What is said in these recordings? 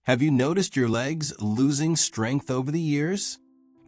Have you noticed your legs losing strength over the years?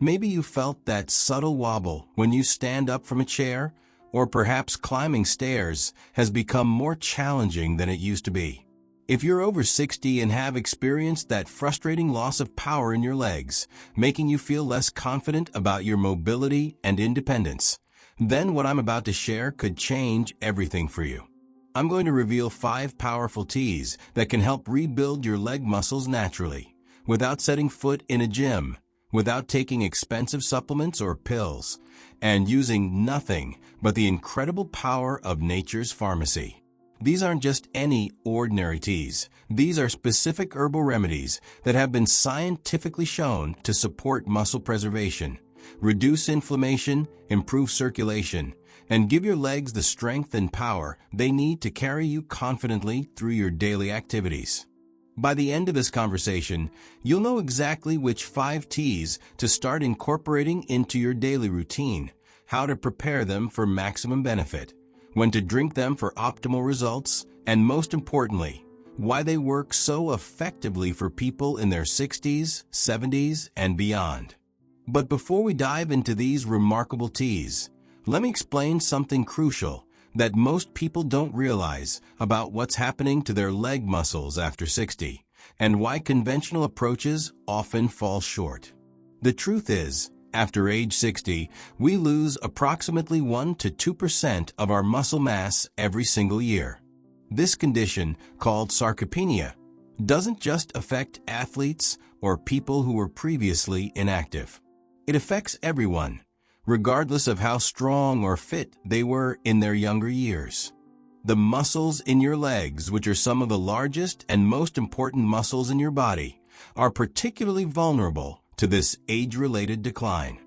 Maybe you felt that subtle wobble when you stand up from a chair, or perhaps climbing stairs has become more challenging than it used to be. If you're over 60 and have experienced that frustrating loss of power in your legs, making you feel less confident about your mobility and independence, then what I'm about to share could change everything for you. I'm going to reveal 5 powerful teas that can help rebuild your leg muscles naturally, without setting foot in a gym, without taking expensive supplements or pills, and using nothing but the incredible power of nature's pharmacy. These aren't just any ordinary teas. These are specific herbal remedies that have been scientifically shown to support muscle preservation, reduce inflammation, improve circulation, and give your legs the strength and power they need to carry you confidently through your daily activities. By the end of this conversation, you'll know exactly which 5 teas to start incorporating into your daily routine, how to prepare them for maximum benefit, when to drink them for optimal results, and most importantly, why they work so effectively for people in their 60s, 70s, and beyond. But before we dive into these remarkable teas, let me explain something crucial that most people don't realize about what's happening to their leg muscles after 60, and why conventional approaches often fall short. The truth is, after age 60, we lose approximately 1 to 2% of our muscle mass every single year. This condition, called sarcopenia, doesn't just affect athletes or people who were previously inactive. It affects everyone, regardless of how strong or fit they were in their younger years. The muscles in your legs, which are some of the largest and most important muscles in your body, are particularly vulnerable to this age-related decline.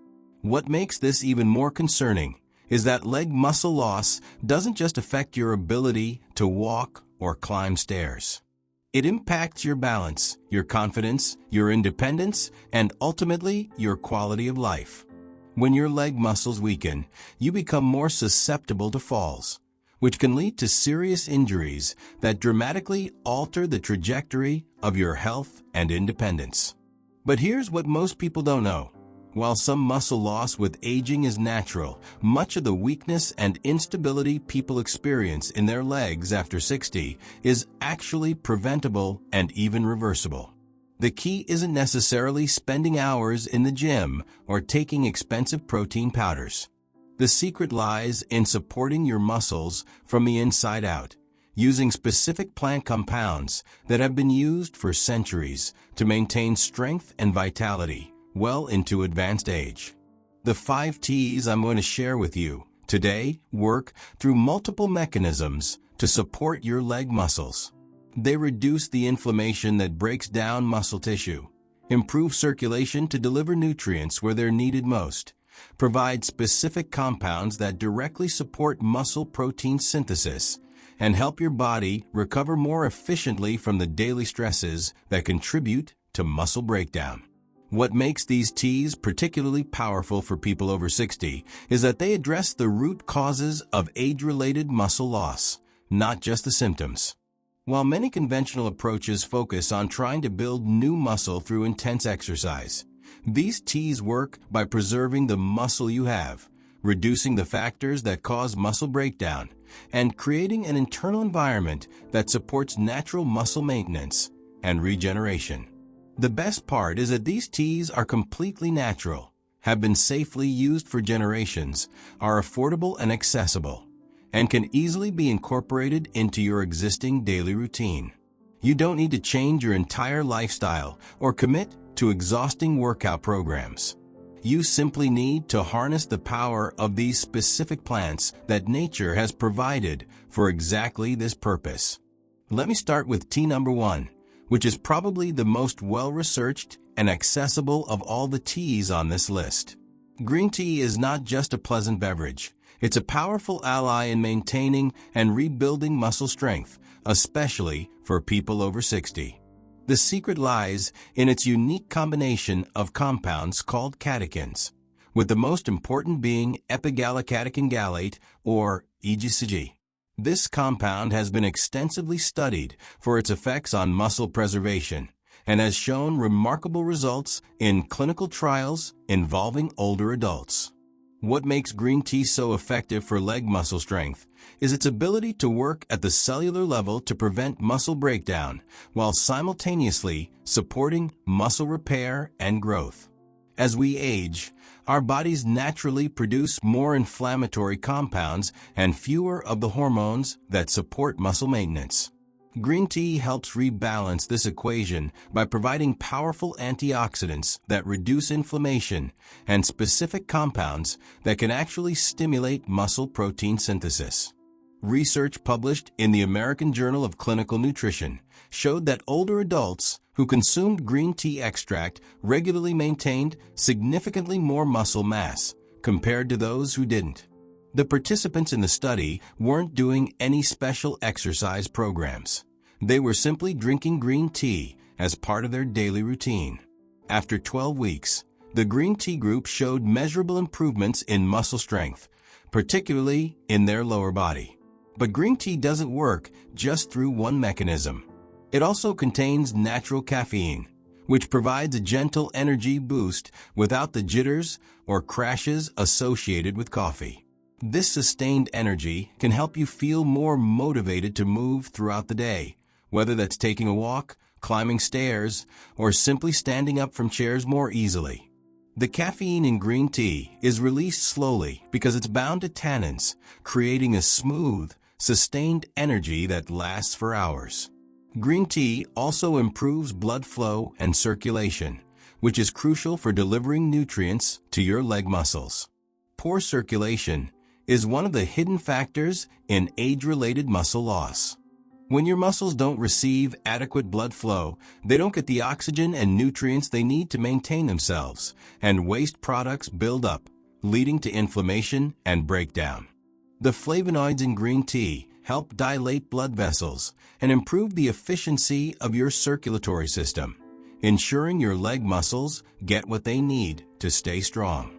What makes this even more concerning is that leg muscle loss doesn't just affect your ability to walk or climb stairs. It impacts your balance, your confidence, your independence, and ultimately your quality of life. When your leg muscles weaken, you become more susceptible to falls, which can lead to serious injuries that dramatically alter the trajectory of your health and independence. But here's what most people don't know. While some muscle loss with aging is natural, much of the weakness and instability people experience in their legs after 60 is actually preventable and even reversible. The key isn't necessarily spending hours in the gym or taking expensive protein powders. The secret lies in supporting your muscles from the inside out, using specific plant compounds that have been used for centuries to maintain strength and vitality well into advanced age. The 5 teas I'm going to share with you today work through multiple mechanisms to support your leg muscles. They reduce the inflammation that breaks down muscle tissue, improve circulation to deliver nutrients where they're needed most, provide specific compounds that directly support muscle protein synthesis, and help your body recover more efficiently from the daily stresses that contribute to muscle breakdown. What makes these teas particularly powerful for people over 60 is that they address the root causes of age-related muscle loss, not just the symptoms. While many conventional approaches focus on trying to build new muscle through intense exercise, these teas work by preserving the muscle you have, reducing the factors that cause muscle breakdown, and creating an internal environment that supports natural muscle maintenance and regeneration. The best part is that these teas are completely natural, have been safely used for generations, are affordable and accessible, and can easily be incorporated into your existing daily routine. You don't need to change your entire lifestyle or commit to exhausting workout programs. You simply need to harness the power of these specific plants that nature has provided for exactly this purpose. Let me start with tea number 1, which is probably the most well-researched and accessible of all the teas on this list. Green tea is not just a pleasant beverage. It's a powerful ally in maintaining and rebuilding muscle strength, especially for people over 60. The secret lies in its unique combination of compounds called catechins, with the most important being epigallocatechin gallate, or EGCG. This compound has been extensively studied for its effects on muscle preservation, and has shown remarkable results in clinical trials involving older adults. What makes green tea so effective for leg muscle strength is its ability to work at the cellular level to prevent muscle breakdown while simultaneously supporting muscle repair and growth. As we age, our bodies naturally produce more inflammatory compounds and fewer of the hormones that support muscle maintenance. Green tea helps rebalance this equation by providing powerful antioxidants that reduce inflammation and specific compounds that can actually stimulate muscle protein synthesis. Research published in the American Journal of Clinical Nutrition showed that older adults who consumed green tea extract regularly maintained significantly more muscle mass compared to those who didn't. The participants in the study weren't doing any special exercise programs. They were simply drinking green tea as part of their daily routine. After 12 weeks, the green tea group showed measurable improvements in muscle strength, particularly in their lower body. But green tea doesn't work just through one mechanism. It also contains natural caffeine, which provides a gentle energy boost without the jitters or crashes associated with coffee. This sustained energy can help you feel more motivated to move throughout the day, whether that's taking a walk, climbing stairs, or simply standing up from chairs more easily. The caffeine in green tea is released slowly because it's bound to tannins, creating a smooth, sustained energy that lasts for hours. Green tea also improves blood flow and circulation, which is crucial for delivering nutrients to your leg muscles. Poor circulation is one of the hidden factors in age-related muscle loss. When your muscles don't receive adequate blood flow, they don't get the oxygen and nutrients they need to maintain themselves, and waste products build up, leading to inflammation and breakdown. The flavonoids in green tea help dilate blood vessels and improve the efficiency of your circulatory system, ensuring your leg muscles get what they need to stay strong.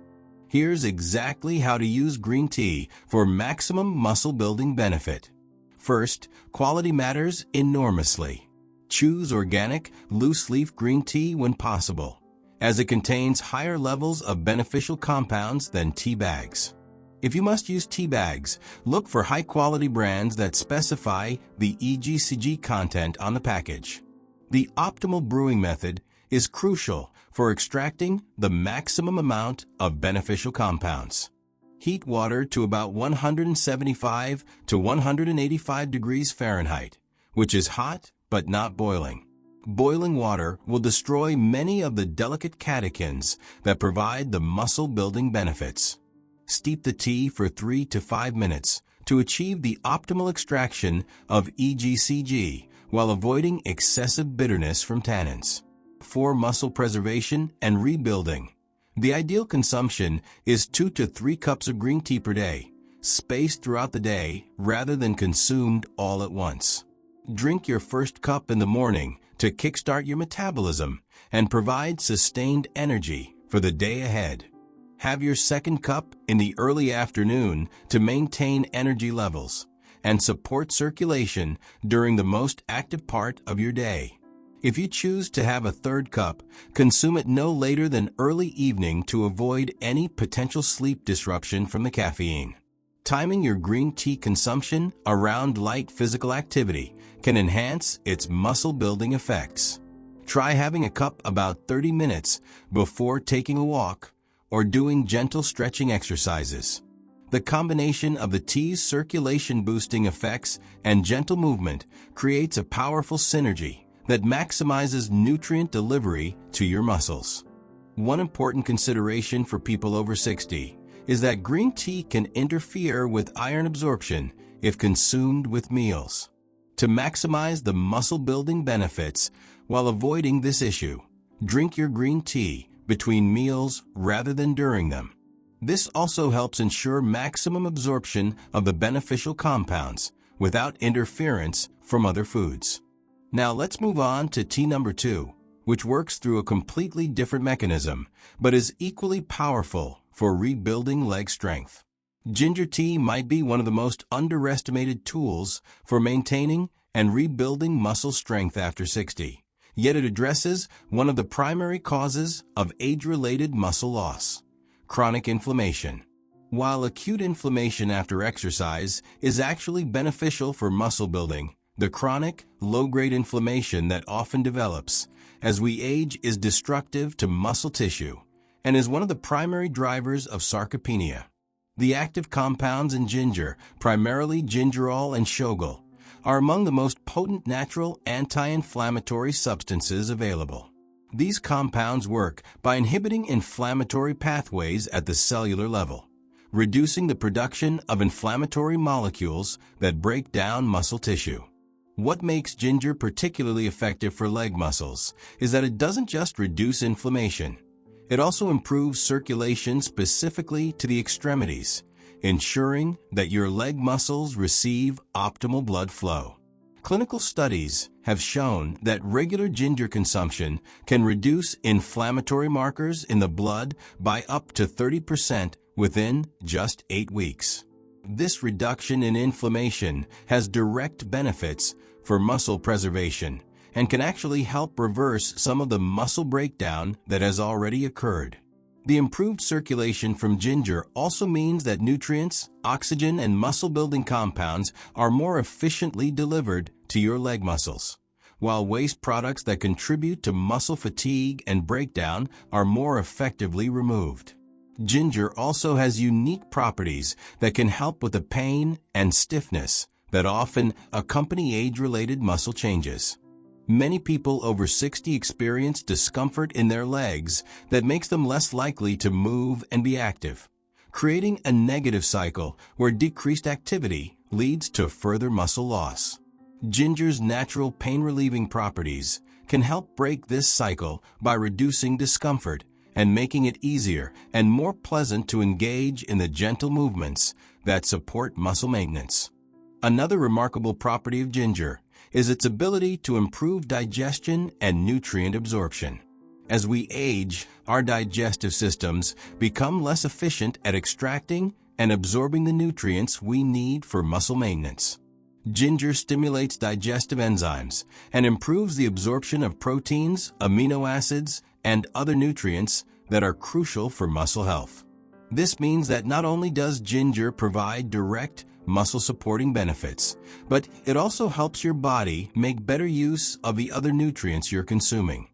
Here's exactly how to use green tea for maximum muscle building benefit. First, quality matters enormously. Choose organic, loose-leaf green tea when possible, as it contains higher levels of beneficial compounds than tea bags. If you must use tea bags, look for high-quality brands that specify the EGCG content on the package. The optimal brewing method is crucial for extracting the maximum amount of beneficial compounds. Heat water to about 175 to 185 degrees Fahrenheit, which is hot but not boiling. Boiling water will destroy many of the delicate catechins that provide the muscle-building benefits. Steep the tea for 3 to 5 minutes to achieve the optimal extraction of EGCG while avoiding excessive bitterness from tannins. For muscle preservation and rebuilding, the ideal consumption is 2 to 3 cups of green tea per day, spaced throughout the day rather than consumed all at once. Drink your first cup in the morning to kickstart your metabolism and provide sustained energy for the day ahead. Have your second cup in the early afternoon to maintain energy levels and support circulation during the most active part of your day. If you choose to have a third cup, consume it no later than early evening to avoid any potential sleep disruption from the caffeine. Timing your green tea consumption around light physical activity can enhance its muscle-building effects. Try having a cup about 30 minutes before taking a walk or doing gentle stretching exercises. The combination of the tea's circulation-boosting effects and gentle movement creates a powerful synergy that maximizes nutrient delivery to your muscles. One important consideration for people over 60 is that green tea can interfere with iron absorption if consumed with meals. To maximize the muscle-building benefits while avoiding this issue, drink your green tea between meals rather than during them. This also helps ensure maximum absorption of the beneficial compounds without interference from other foods. Now let's move on to tea number 2, which works through a completely different mechanism, but is equally powerful for rebuilding leg strength. Ginger tea might be one of the most underestimated tools for maintaining and rebuilding muscle strength after 60. yet it addresses one of the primary causes of age-related muscle loss: chronic inflammation. While acute inflammation after exercise is actually beneficial for muscle building, the chronic, low-grade inflammation that often develops as we age is destructive to muscle tissue and is one of the primary drivers of sarcopenia. The active compounds in ginger, primarily gingerol and shogal, are among the most potent natural anti-inflammatory substances available. These compounds work by inhibiting inflammatory pathways at the cellular level, reducing the production of inflammatory molecules that break down muscle tissue. What makes ginger particularly effective for leg muscles is that it doesn't just reduce inflammation. It also improves circulation specifically to the extremities, ensuring that your leg muscles receive optimal blood flow. Clinical studies have shown that regular ginger consumption can reduce inflammatory markers in the blood by up to 30% within just 8 weeks. This reduction in inflammation has direct benefits for muscle preservation and can actually help reverse some of the muscle breakdown that has already occurred. The improved circulation from ginger also means that nutrients, oxygen, and muscle-building compounds are more efficiently delivered to your leg muscles, while waste products that contribute to muscle fatigue and breakdown are more effectively removed. Ginger also has unique properties that can help with the pain and stiffness that often accompany age-related muscle changes. Many people over 60 experience discomfort in their legs that makes them less likely to move and be active, creating a negative cycle where decreased activity leads to further muscle loss. Ginger's natural pain-relieving properties can help break this cycle by reducing discomfort and making it easier and more pleasant to engage in the gentle movements that support muscle maintenance. Another remarkable property of ginger is its ability to improve digestion and nutrient absorption. As we age, our digestive systems become less efficient at extracting and absorbing the nutrients we need for muscle maintenance. Ginger stimulates digestive enzymes and improves the absorption of proteins, amino acids, and other nutrients that are crucial for muscle health. This means that not only does ginger provide direct muscle-supporting benefits, but it also helps your body make better use of the other nutrients you're consuming.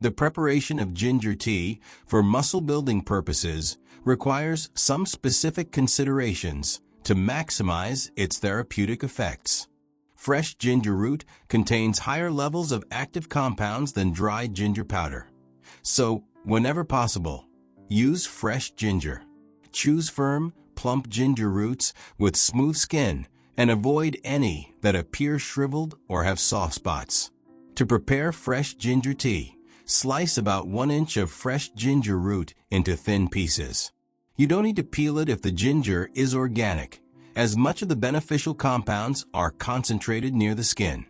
The preparation of ginger tea for muscle-building purposes requires some specific considerations to maximize its therapeutic effects. Fresh ginger root contains higher levels of active compounds than dried ginger powder. So, whenever possible, use fresh ginger. Choose firm, plump ginger roots with smooth skin and avoid any that appear shriveled or have soft spots. To prepare fresh ginger tea, slice about 1 inch of fresh ginger root into thin pieces. You don't need to peel it if the ginger is organic, as much of the beneficial compounds are concentrated near the skin.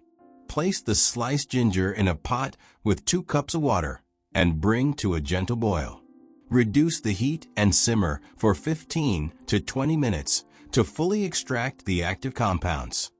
Place the sliced ginger in a pot with 2 cups of water and bring to a gentle boil. Reduce the heat and simmer for 15 to 20 minutes to fully extract the active compounds.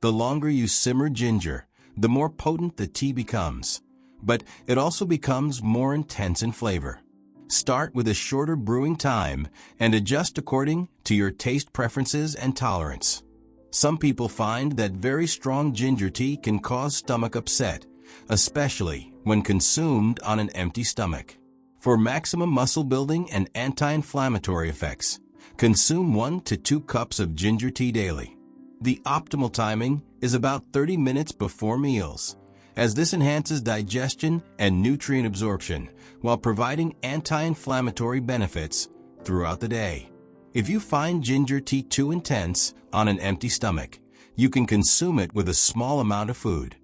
The longer you simmer ginger, the more potent the tea becomes, but it also becomes more intense in flavor. Start with a shorter brewing time and adjust according to your taste preferences and tolerance. Some people find that very strong ginger tea can cause stomach upset, especially when consumed on an empty stomach. For maximum muscle building and anti-inflammatory effects, consume 1 to 2 cups of ginger tea daily. The optimal timing is about 30 minutes before meals, as this enhances digestion and nutrient absorption while providing anti-inflammatory benefits throughout the day. If you find ginger tea too intense on an empty stomach, you can consume it with a small amount of food.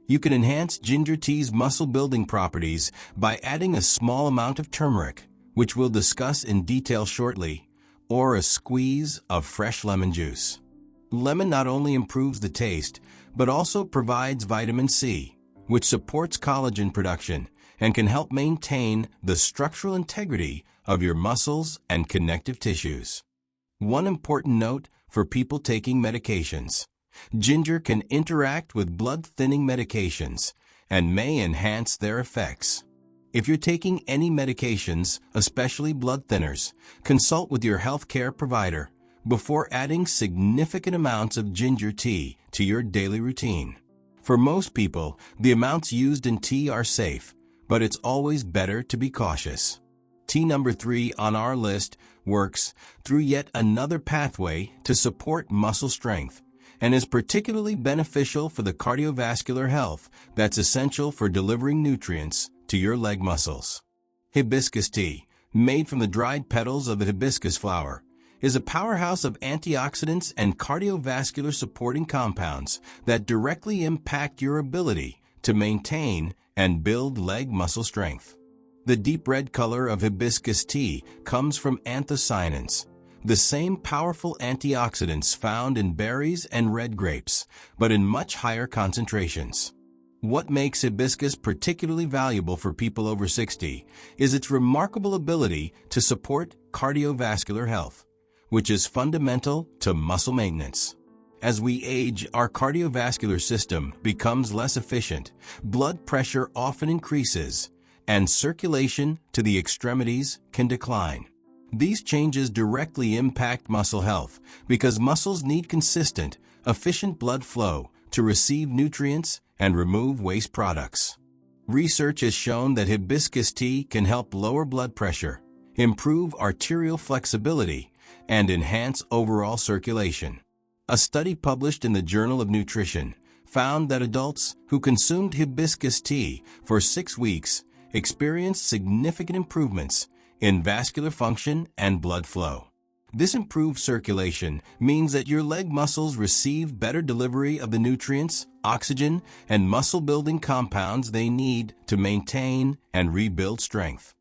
You can enhance ginger tea's muscle-building properties by adding a small amount of turmeric, which we'll discuss in detail shortly, or a squeeze of fresh lemon juice. Lemon not only improves the taste, but also provides vitamin C, which supports collagen production and can help maintain the structural integrity of your muscles and connective tissues. One important note for people taking medications: ginger can interact with blood-thinning medications and may enhance their effects. If you're taking any medications, especially blood thinners, consult with your healthcare provider before adding significant amounts of ginger tea to your daily routine. For most people, the amounts used in tea are safe, but it's always better to be cautious. Tea number 3 on our list works through yet another pathway to support muscle strength and is particularly beneficial for the cardiovascular health that's essential for delivering nutrients to your leg muscles. Hibiscus tea, made from the dried petals of the hibiscus flower, is a powerhouse of antioxidants and cardiovascular supporting compounds that directly impact your ability to maintain and build leg muscle strength. The deep red color of hibiscus tea comes from anthocyanins, the same powerful antioxidants found in berries and red grapes, but in much higher concentrations. What makes hibiscus particularly valuable for people over 60 is its remarkable ability to support cardiovascular health, which is fundamental to muscle maintenance. As we age, our cardiovascular system becomes less efficient, blood pressure often increases, and circulation to the extremities can decline. These changes directly impact muscle health because muscles need consistent, efficient blood flow to receive nutrients and remove waste products. Research has shown that hibiscus tea can help lower blood pressure, improve arterial flexibility, and enhance overall circulation. A study published in the Journal of Nutrition found that adults who consumed hibiscus tea for 6 weeks experienced significant improvements in vascular function and blood flow. This improved circulation means that your leg muscles receive better delivery of the nutrients, oxygen, and muscle-building compounds they need to maintain and rebuild strength.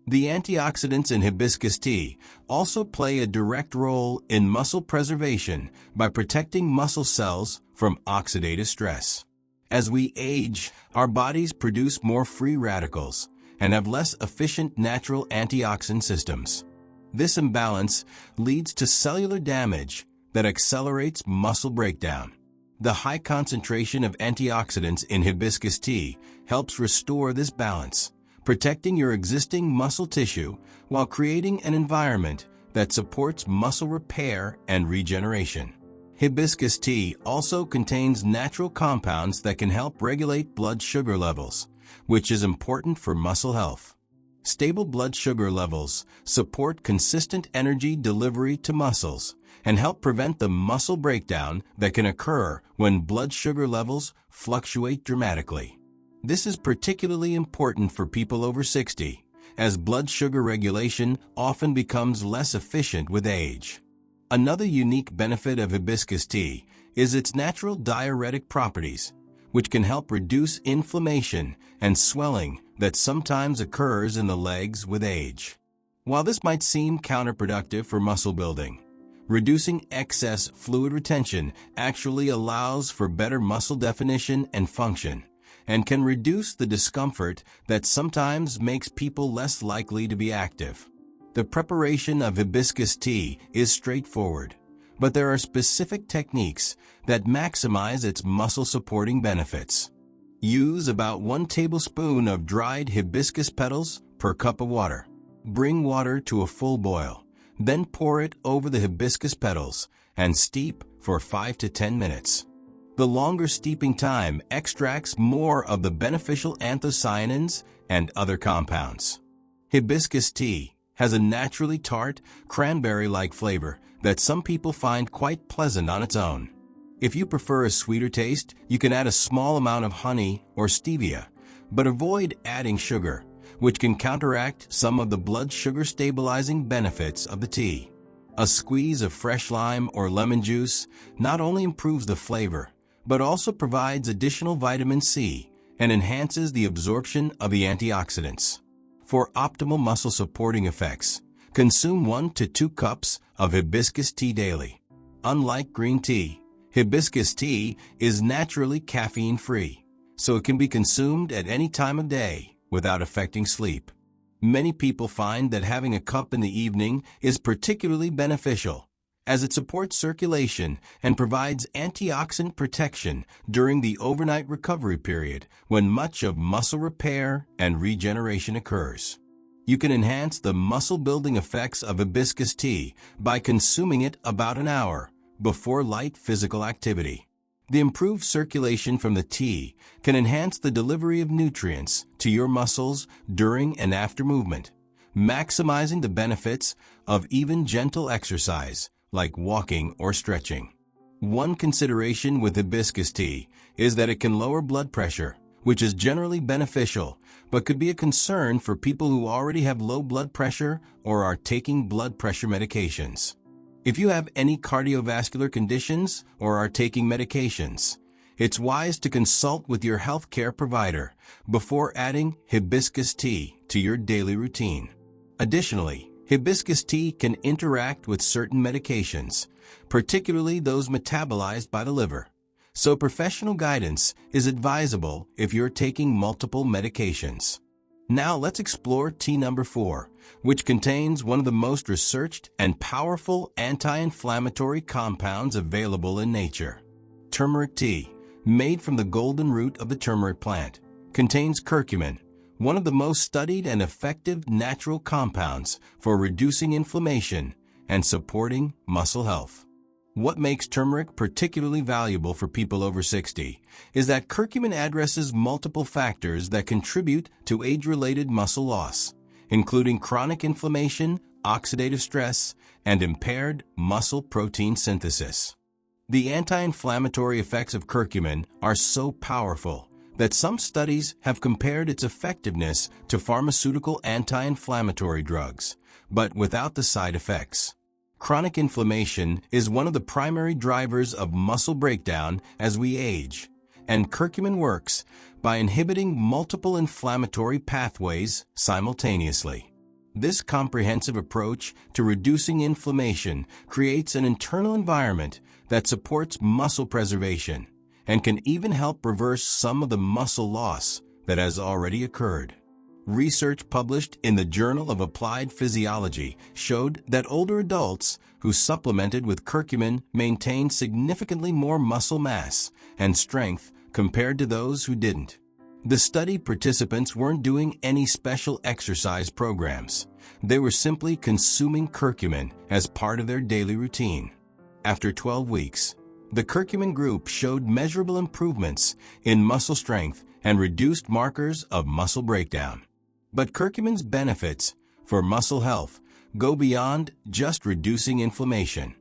The antioxidants in hibiscus tea also play a direct role in muscle preservation by protecting muscle cells from oxidative stress. As we age, our bodies produce more free radicals and have less efficient natural antioxidant systems. This imbalance leads to cellular damage that accelerates muscle breakdown. The high concentration of antioxidants in hibiscus tea helps restore this balance, protecting your existing muscle tissue while creating an environment that supports muscle repair and regeneration. Hibiscus tea also contains natural compounds that can help regulate blood sugar levels, which is important for muscle health. Stable blood sugar levels support consistent energy delivery to muscles and help prevent the muscle breakdown that can occur when blood sugar levels fluctuate dramatically. This is particularly important for people over 60, as blood sugar regulation often becomes less efficient with age. Another unique benefit of hibiscus tea is its natural diuretic properties, which can help reduce inflammation and swelling that sometimes occurs in the legs with age. While this might seem counterproductive for muscle building, reducing excess fluid retention actually allows for better muscle definition and function, and can reduce the discomfort that sometimes makes people less likely to be active. The preparation of hibiscus tea is straightforward, but there are specific techniques that maximize its muscle-supporting benefits. Use about 1 tablespoon of dried hibiscus petals per cup of water. Bring water to a full boil, then pour it over the hibiscus petals and steep for 5 to 10 minutes. The longer steeping time extracts more of the beneficial anthocyanins and other compounds. Hibiscus tea has a naturally tart, cranberry-like flavor that some people find quite pleasant on its own. If you prefer a sweeter taste, you can add a small amount of honey or stevia, but avoid adding sugar, which can counteract some of the blood sugar stabilizing benefits of the tea. A squeeze of fresh lime or lemon juice not only improves the flavor, but also provides additional vitamin C and enhances the absorption of the antioxidants. For optimal muscle supporting effects, consume 1 to 2 cups of hibiscus tea daily. Unlike green tea, hibiscus tea is naturally caffeine-free, so it can be consumed at any time of day without affecting sleep. Many people find that having a cup in the evening is particularly beneficial, as it supports circulation and provides antioxidant protection during the overnight recovery period when much of muscle repair and regeneration occurs. You can enhance the muscle-building effects of hibiscus tea by consuming it about an hour before light physical activity. The improved circulation from the tea can enhance the delivery of nutrients to your muscles during and after movement, maximizing the benefits of even gentle exercise like walking or stretching. One consideration with hibiscus tea is that it can lower blood pressure, which is generally beneficial, but could be a concern for people who already have low blood pressure or are taking blood pressure medications. If you have any cardiovascular conditions or are taking medications, it's wise to consult with your healthcare provider before adding hibiscus tea to your daily routine. Additionally, hibiscus tea can interact with certain medications, particularly those metabolized by the liver. So professional guidance is advisable if you're taking multiple medications. Now let's explore tea number 4, which contains one of the most researched and powerful anti-inflammatory compounds available in nature. Turmeric tea, made from the golden root of the turmeric plant, contains curcumin, one of the most studied and effective natural compounds for reducing inflammation and supporting muscle health. What makes turmeric particularly valuable for people over 60 is that curcumin addresses multiple factors that contribute to age-related muscle loss, including chronic inflammation, oxidative stress, and impaired muscle protein synthesis. The anti-inflammatory effects of curcumin are so powerful that some studies have compared its effectiveness to pharmaceutical anti-inflammatory drugs, but without the side effects. Chronic inflammation is one of the primary drivers of muscle breakdown as we age, and curcumin works by inhibiting multiple inflammatory pathways simultaneously. This comprehensive approach to reducing inflammation creates an internal environment that supports muscle preservation and can even help reverse some of the muscle loss that has already occurred. Research published in the Journal of Applied Physiology showed that older adults who supplemented with curcumin maintained significantly more muscle mass and strength compared to those who didn't. The study participants weren't doing any special exercise programs. They were simply consuming curcumin as part of their daily routine. After 12 weeks, the curcumin group showed measurable improvements in muscle strength and reduced markers of muscle breakdown. But curcumin's benefits for muscle health go beyond just reducing inflammation.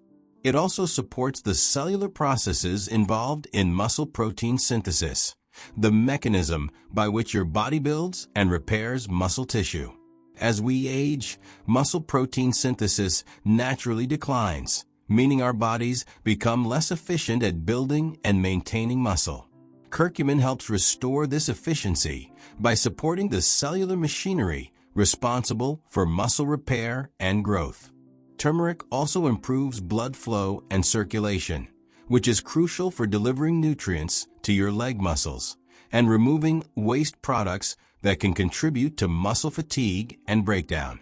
It also supports the cellular processes involved in muscle protein synthesis, the mechanism by which your body builds and repairs muscle tissue. As we age, muscle protein synthesis naturally declines, meaning our bodies become less efficient at building and maintaining muscle. Curcumin helps restore this efficiency by supporting the cellular machinery responsible for muscle repair and growth. Turmeric also improves blood flow and circulation, which is crucial for delivering nutrients to your leg muscles and removing waste products that can contribute to muscle fatigue and breakdown.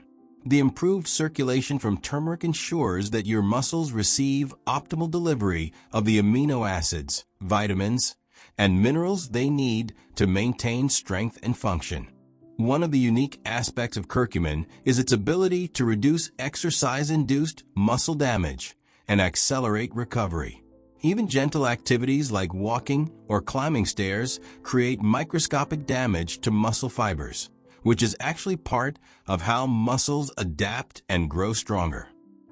The improved circulation from turmeric ensures that your muscles receive optimal delivery of the amino acids, vitamins, and minerals they need to maintain strength and function. One of the unique aspects of curcumin is its ability to reduce exercise-induced muscle damage and accelerate recovery. Even gentle activities like walking or climbing stairs create microscopic damage to muscle fibers, which is actually part of how muscles adapt and grow stronger.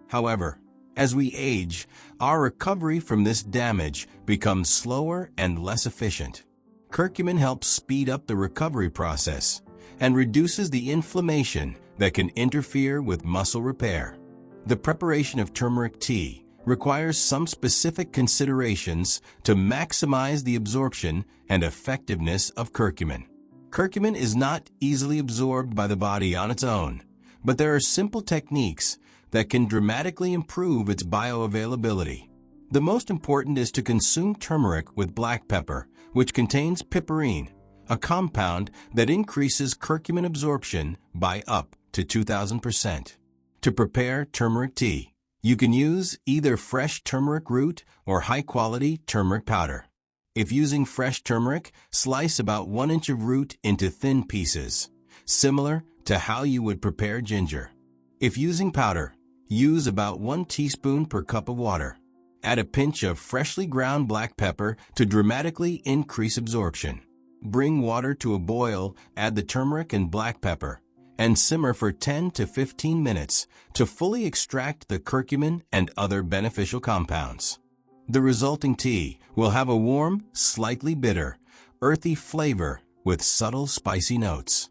However, as we age, our recovery from this damage becomes slower and less efficient. Curcumin helps speed up the recovery process and reduces the inflammation that can interfere with muscle repair. The preparation of turmeric tea requires some specific considerations to maximize the absorption and effectiveness of curcumin. Curcumin is not easily absorbed by the body on its own, but there are simple techniques that can dramatically improve its bioavailability. The most important is to consume turmeric with black pepper, which contains piperine, a compound that increases curcumin absorption by up to 2,000%. To prepare turmeric tea, You can use either fresh turmeric root or high-quality turmeric powder. If using fresh turmeric, slice about 1 inch of root into thin pieces, similar to how you would prepare ginger. If using powder, use about 1 teaspoon per cup of water. Add a pinch of freshly ground black pepper to dramatically increase absorption. Bring water to a boil, add the turmeric and black pepper, and simmer for 10 to 15 minutes to fully extract the curcumin and other beneficial compounds. The resulting tea will have a warm, slightly bitter, earthy flavor with subtle spicy notes.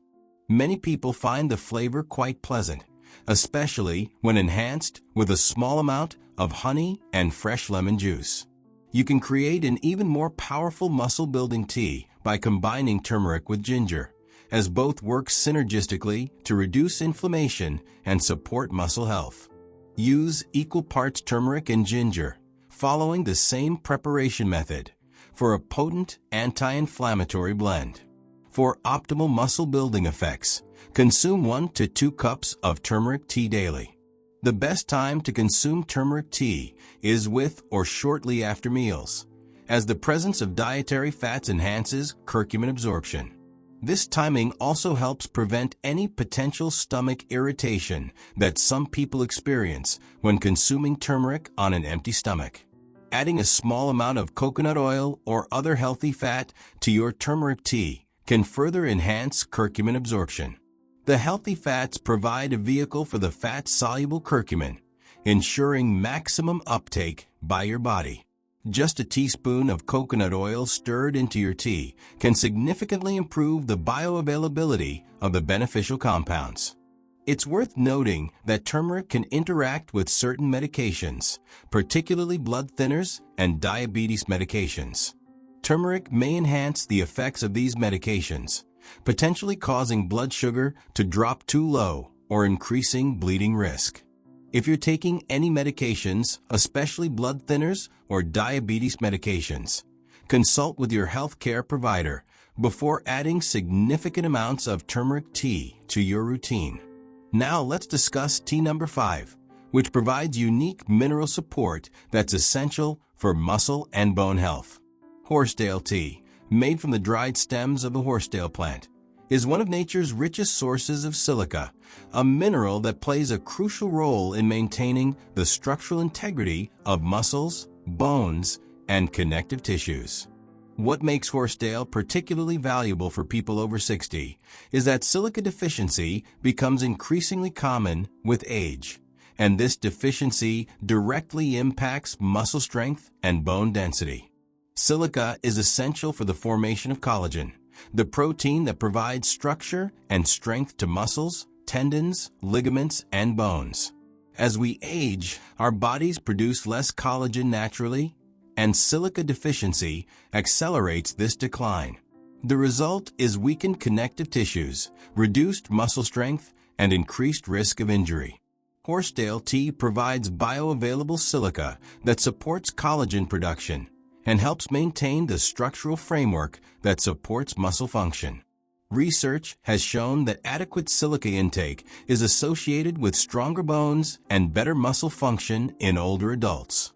Many people find the flavor quite pleasant, especially when enhanced with a small amount of honey and fresh lemon juice. You can create an even more powerful muscle-building tea by combining turmeric with ginger, as both work synergistically to reduce inflammation and support muscle health. Use equal parts turmeric and ginger, following the same preparation method, for a potent anti-inflammatory blend. For optimal muscle-building effects, consume 1 to 2 cups of turmeric tea daily. The best time to consume turmeric tea is with or shortly after meals, as the presence of dietary fats enhances curcumin absorption. This timing also helps prevent any potential stomach irritation that some people experience when consuming turmeric on an empty stomach. Adding a small amount of coconut oil or other healthy fat to your turmeric tea can further enhance curcumin absorption. The healthy fats provide a vehicle for the fat-soluble curcumin, ensuring maximum uptake by your body. Just a teaspoon of coconut oil stirred into your tea can significantly improve the bioavailability of the beneficial compounds. It's worth noting that turmeric can interact with certain medications, particularly blood thinners and diabetes medications. Turmeric may enhance the effects of these medications, potentially causing blood sugar to drop too low or increasing bleeding risk. If you're taking any medications, especially blood thinners or diabetes medications, consult with your healthcare provider before adding significant amounts of turmeric tea to your routine. Now let's discuss tea number 5, which provides unique mineral support that's essential for muscle and bone health. Horsetail tea, made from the dried stems of the horsetail plant, is one of nature's richest sources of silica, a mineral that plays a crucial role in maintaining the structural integrity of muscles, bones, and connective tissues. What makes horsetail particularly valuable for people over 60 is that silica deficiency becomes increasingly common with age, and this deficiency directly impacts muscle strength and bone density. Silica is essential for the formation of collagen, the protein that provides structure and strength to muscles, tendons, ligaments, and bones. As we age, our bodies produce less collagen naturally, and silica deficiency accelerates this decline. The result is weakened connective tissues, reduced muscle strength, and increased risk of injury. Horsetail tea provides bioavailable silica that supports collagen production and helps maintain the structural framework that supports muscle function. Research has shown that adequate silica intake is associated with stronger bones and better muscle function in older adults.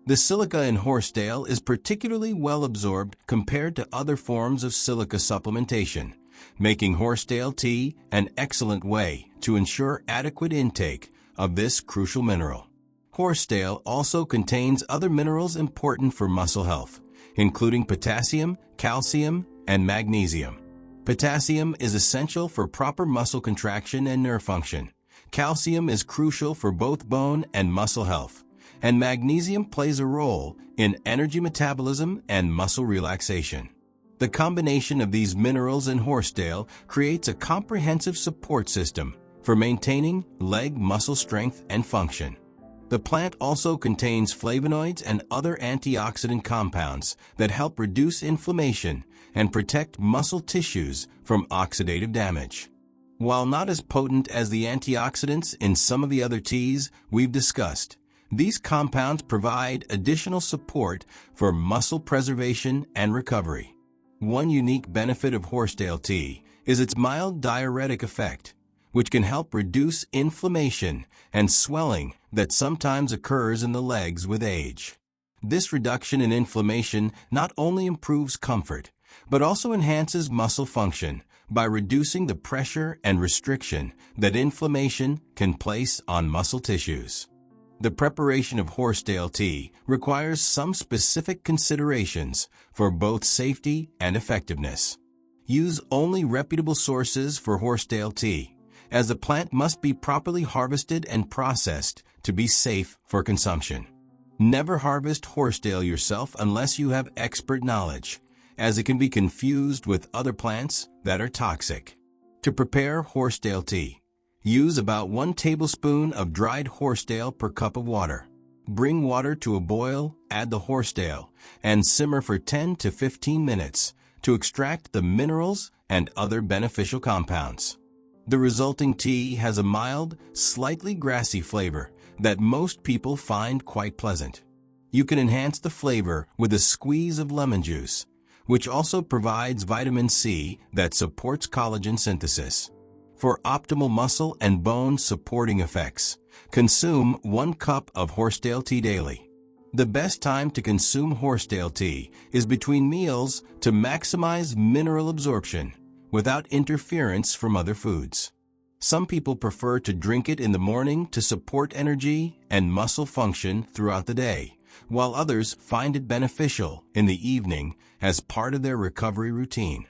The silica in horsetail is particularly well absorbed compared to other forms of silica supplementation, making horsetail tea an excellent way to ensure adequate intake of this crucial mineral. Horsetail also contains other minerals important for muscle health, including potassium, calcium, and magnesium. Potassium is essential for proper muscle contraction and nerve function. Calcium is crucial for both bone and muscle health, and magnesium plays a role in energy metabolism and muscle relaxation. The combination of these minerals in horsetail creates a comprehensive support system for maintaining leg muscle strength and function. The plant also contains flavonoids and other antioxidant compounds that help reduce inflammation and protect muscle tissues from oxidative damage. While not as potent as the antioxidants in some of the other teas we've discussed, these compounds provide additional support for muscle preservation and recovery. One unique benefit of horsetail tea is its mild diuretic effect, which can help reduce inflammation and swelling that sometimes occurs in the legs with age. This reduction in inflammation not only improves comfort, but also enhances muscle function by reducing the pressure and restriction that inflammation can place on muscle tissues. The preparation of horsetail tea requires some specific considerations for both safety and effectiveness. Use only reputable sources for horsetail tea, as the plant must be properly harvested and processed to be safe for consumption. Never harvest horsetail yourself unless you have expert knowledge, as it can be confused with other plants that are toxic. To prepare horsetail tea, use about 1 tablespoon of dried horsetail per cup of water. Bring water to a boil, add the horsetail, and simmer for 10 to 15 minutes to extract the minerals and other beneficial compounds. The resulting tea has a mild, slightly grassy flavor that most people find quite pleasant. You can enhance the flavor with a squeeze of lemon juice, which also provides vitamin C that supports collagen synthesis. For optimal muscle and bone supporting effects, consume 1 cup of horsetail tea daily. The best time to consume horsetail tea is between meals to maximize mineral absorption without interference from other foods. Some people prefer to drink it in the morning to support energy and muscle function throughout the day, while others find it beneficial in the evening as part of their recovery routine.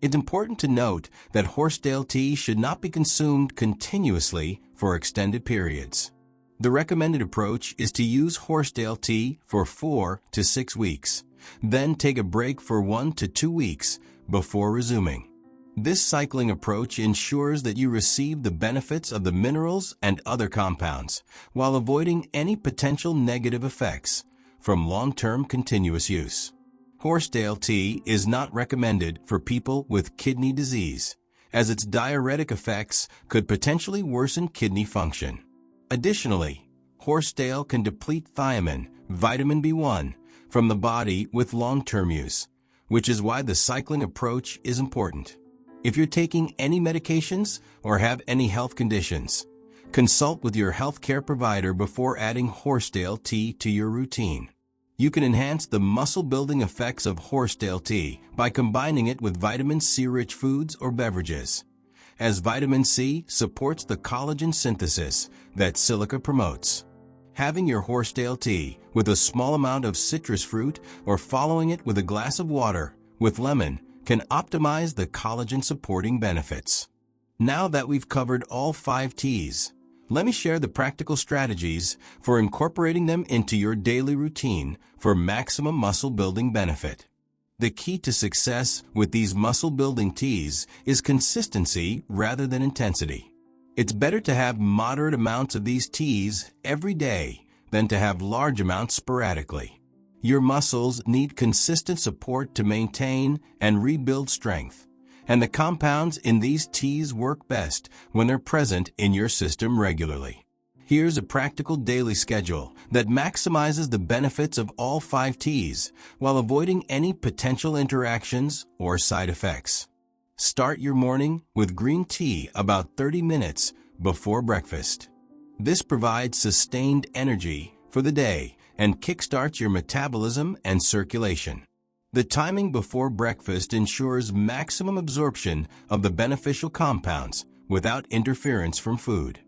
It's important to note that horsetail tea should not be consumed continuously for extended periods. The recommended approach is to use horsetail tea for 4 to 6 weeks, then take a break for 1 to 2 weeks before resuming. This cycling approach ensures that you receive the benefits of the minerals and other compounds while avoiding any potential negative effects from long-term continuous use. Horsetail tea is not recommended for people with kidney disease, as its diuretic effects could potentially worsen kidney function. Additionally, horsetail can deplete thiamine, vitamin B1, from the body with long-term use, which is why the cycling approach is important. If you're taking any medications or have any health conditions, consult with your healthcare provider before adding horsetail tea to your routine. You can enhance the muscle-building effects of horsetail tea by combining it with vitamin C-rich foods or beverages, as vitamin C supports the collagen synthesis that silica promotes. Having your horsetail tea with a small amount of citrus fruit or following it with a glass of water with lemon can optimize the collagen-supporting benefits. Now that we've covered all 5 teas, let me share the practical strategies for incorporating them into your daily routine for maximum muscle-building benefit. The key to success with these muscle-building teas is consistency rather than intensity. It's better to have moderate amounts of these teas every day than to have large amounts sporadically. Your muscles need consistent support to maintain and rebuild strength, and the compounds in these teas work best when they're present in your system regularly. Here's a practical daily schedule that maximizes the benefits of all 5 teas while avoiding any potential interactions or side effects. Start your morning with green tea about 30 minutes before breakfast. This provides sustained energy for the day and kickstarts your metabolism and circulation. The timing before breakfast ensures maximum absorption of the beneficial compounds without interference from food.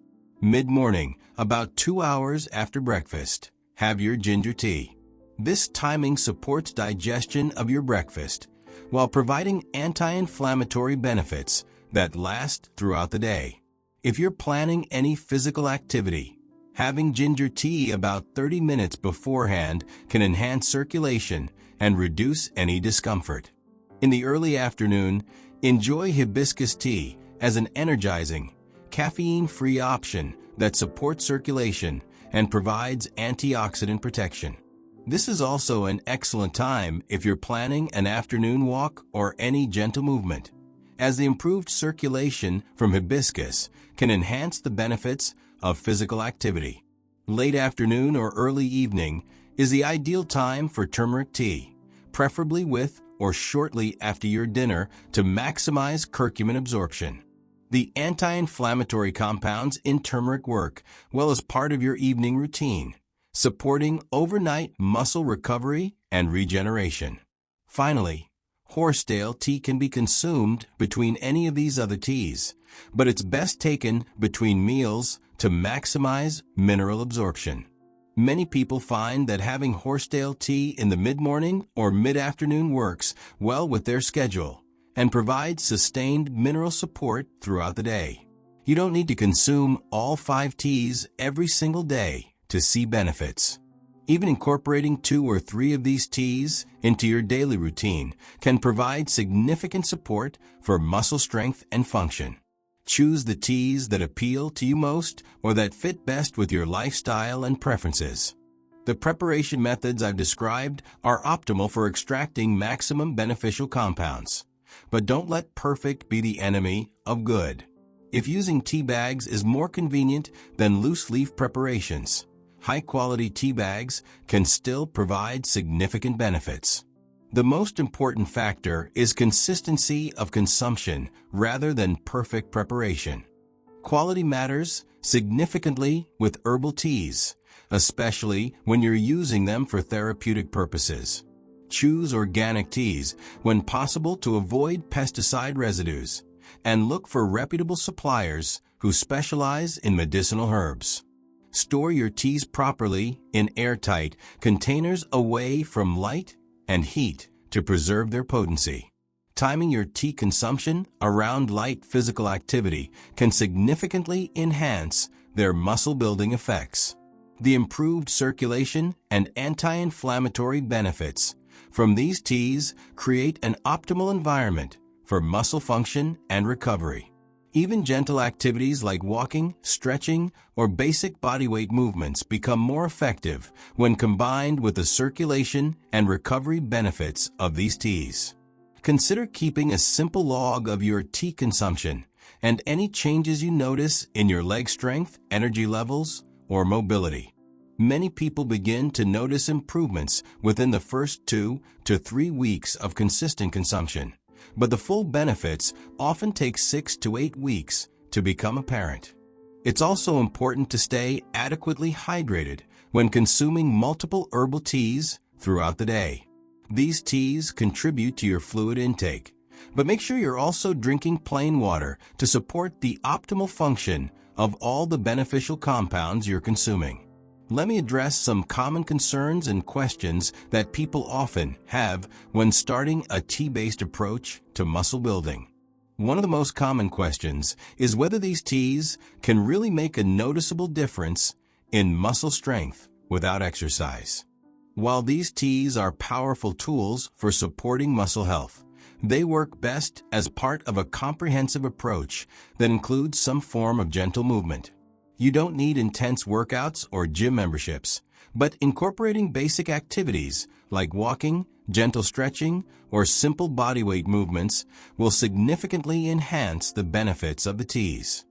Mid-morning, about 2 hours after breakfast, have your ginger tea. This timing supports digestion of your breakfast while providing anti-inflammatory benefits that last throughout the day. If you're planning any physical activity, having ginger tea about 30 minutes beforehand can enhance circulation and reduce any discomfort. In the early afternoon, enjoy hibiscus tea as an energizing, caffeine-free option that supports circulation and provides antioxidant protection. This is also an excellent time if you're planning an afternoon walk or any gentle movement, as the improved circulation from hibiscus can enhance the benefits of physical activity. Late afternoon or early evening is the ideal time for turmeric tea, preferably with or shortly after your dinner to maximize curcumin absorption. The anti-inflammatory compounds in turmeric work well as part of your evening routine, supporting overnight muscle recovery and regeneration. Finally, horsetail tea can be consumed between any of these other teas, but it's best taken between meals to maximize mineral absorption. Many people find that having horsetail tea in the mid-morning or mid-afternoon works well with their schedule and provides sustained mineral support throughout the day. You don't need to consume all 5 teas every single day to see benefits. Even incorporating 2 or 3 of these teas into your daily routine can provide significant support for muscle strength and function. Choose the teas that appeal to you most or that fit best with your lifestyle and preferences. The preparation methods I've described are optimal for extracting maximum beneficial compounds. But don't let perfect be the enemy of good. If using tea bags is more convenient than loose-leaf preparations, high-quality tea bags can still provide significant benefits. The most important factor is consistency of consumption rather than perfect preparation. Quality matters significantly with herbal teas, especially when you're using them for therapeutic purposes. Choose organic teas when possible to avoid pesticide residues, and look for reputable suppliers who specialize in medicinal herbs. Store your teas properly in airtight containers away from light and heat to preserve their potency. Timing your tea consumption around light physical activity can significantly enhance their muscle-building effects. The improved circulation and anti-inflammatory benefits from these teas create an optimal environment for muscle function and recovery. Even gentle activities like walking, stretching, or basic bodyweight movements become more effective when combined with the circulation and recovery benefits of these teas. Consider keeping a simple log of your tea consumption and any changes you notice in your leg strength, energy levels, or mobility. Many people begin to notice improvements within the first 2 to 3 weeks of consistent consumption, but the full benefits often take 6 to 8 weeks to become apparent. It's also important to stay adequately hydrated when consuming multiple herbal teas throughout the day. These teas contribute to your fluid intake, but make sure you're also drinking plain water to support the optimal function of all the beneficial compounds you're consuming. Let me address some common concerns and questions that people often have when starting a tea-based approach to muscle building. One of the most common questions is whether these teas can really make a noticeable difference in muscle strength without exercise. While these teas are powerful tools for supporting muscle health, they work best as part of a comprehensive approach that includes some form of gentle movement. You don't need intense workouts or gym memberships, but incorporating basic activities like walking, gentle stretching, or simple bodyweight movements will significantly enhance the benefits of the teas.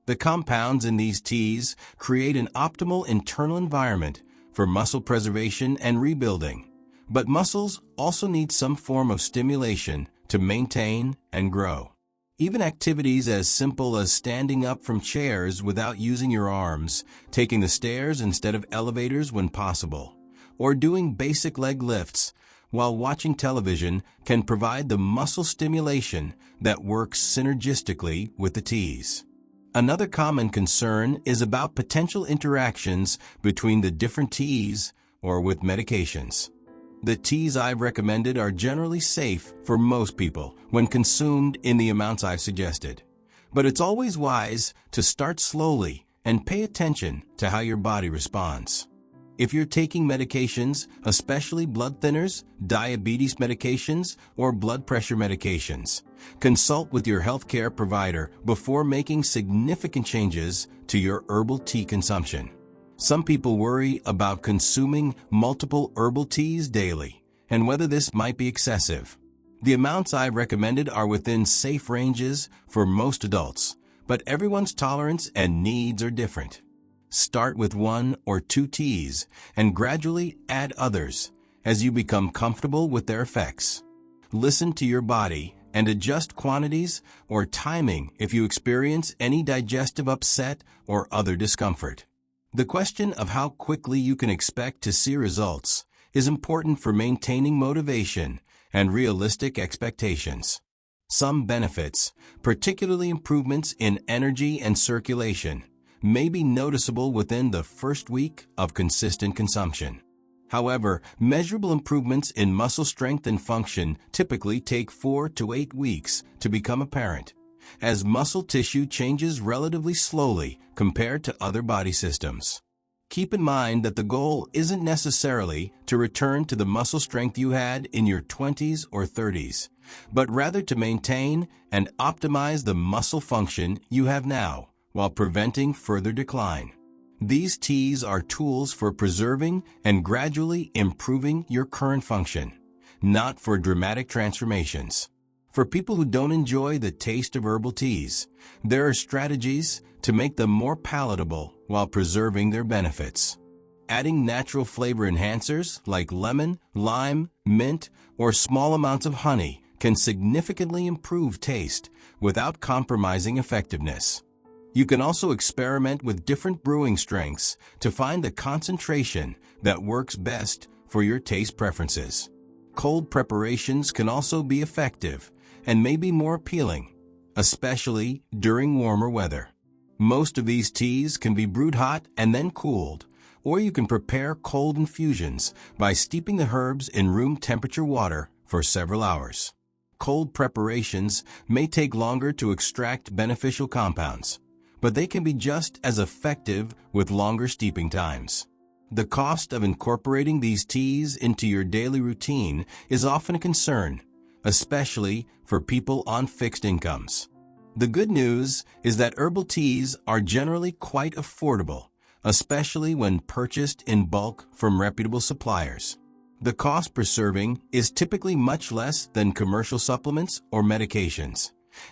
The compounds in these teas create an optimal internal environment for muscle preservation and rebuilding, but muscles also need some form of stimulation to maintain and grow. Even activities as simple as standing up from chairs without using your arms, taking the stairs instead of elevators when possible, or doing basic leg lifts while watching television can provide the muscle stimulation that works synergistically with the teas. Another common concern is about potential interactions between the different teas or with medications. The teas I've recommended are generally safe for most people when consumed in the amounts I've suggested. But it's always wise to start slowly and pay attention to how your body responds. If you're taking medications, especially blood thinners, diabetes medications, or blood pressure medications, consult with your healthcare provider before making significant changes to your herbal tea consumption. Some people worry about consuming multiple herbal teas daily and whether this might be excessive. The amounts I've recommended are within safe ranges for most adults, but everyone's tolerance and needs are different. Start with 1 or 2 teas and gradually add others as you become comfortable with their effects. Listen to your body and adjust quantities or timing if you experience any digestive upset or other discomfort. The question of how quickly you can expect to see results is important for maintaining motivation and realistic expectations. Some benefits, particularly improvements in energy and circulation, may be noticeable within the first week of consistent consumption. However, measurable improvements in muscle strength and function typically take 4 to 8 weeks to become apparent, as muscle tissue changes relatively slowly compared to other body systems. Keep in mind that the goal isn't necessarily to return to the muscle strength you had in your 20s or 30s, but rather to maintain and optimize the muscle function you have now while preventing further decline. These teas are tools for preserving and gradually improving your current function, not for dramatic transformations. For people who don't enjoy the taste of herbal teas, there are strategies to make them more palatable while preserving their benefits. Adding natural flavor enhancers like lemon, lime, mint, or small amounts of honey can significantly improve taste without compromising effectiveness. You can also experiment with different brewing strengths to find the concentration that works best for your taste preferences. Cold preparations can also be effective and may be more appealing, especially during warmer weather. Most of these teas can be brewed hot and then cooled, or you can prepare cold infusions by steeping the herbs in room temperature water for several hours. Cold preparations may take longer to extract beneficial compounds, but they can be just as effective with longer steeping times. The cost of incorporating these teas into your daily routine is often a concern, especially for people on fixed incomes. The good news is that herbal teas are generally quite affordable, especially when purchased in bulk from reputable suppliers. The cost per serving is typically much less than commercial supplements or medications,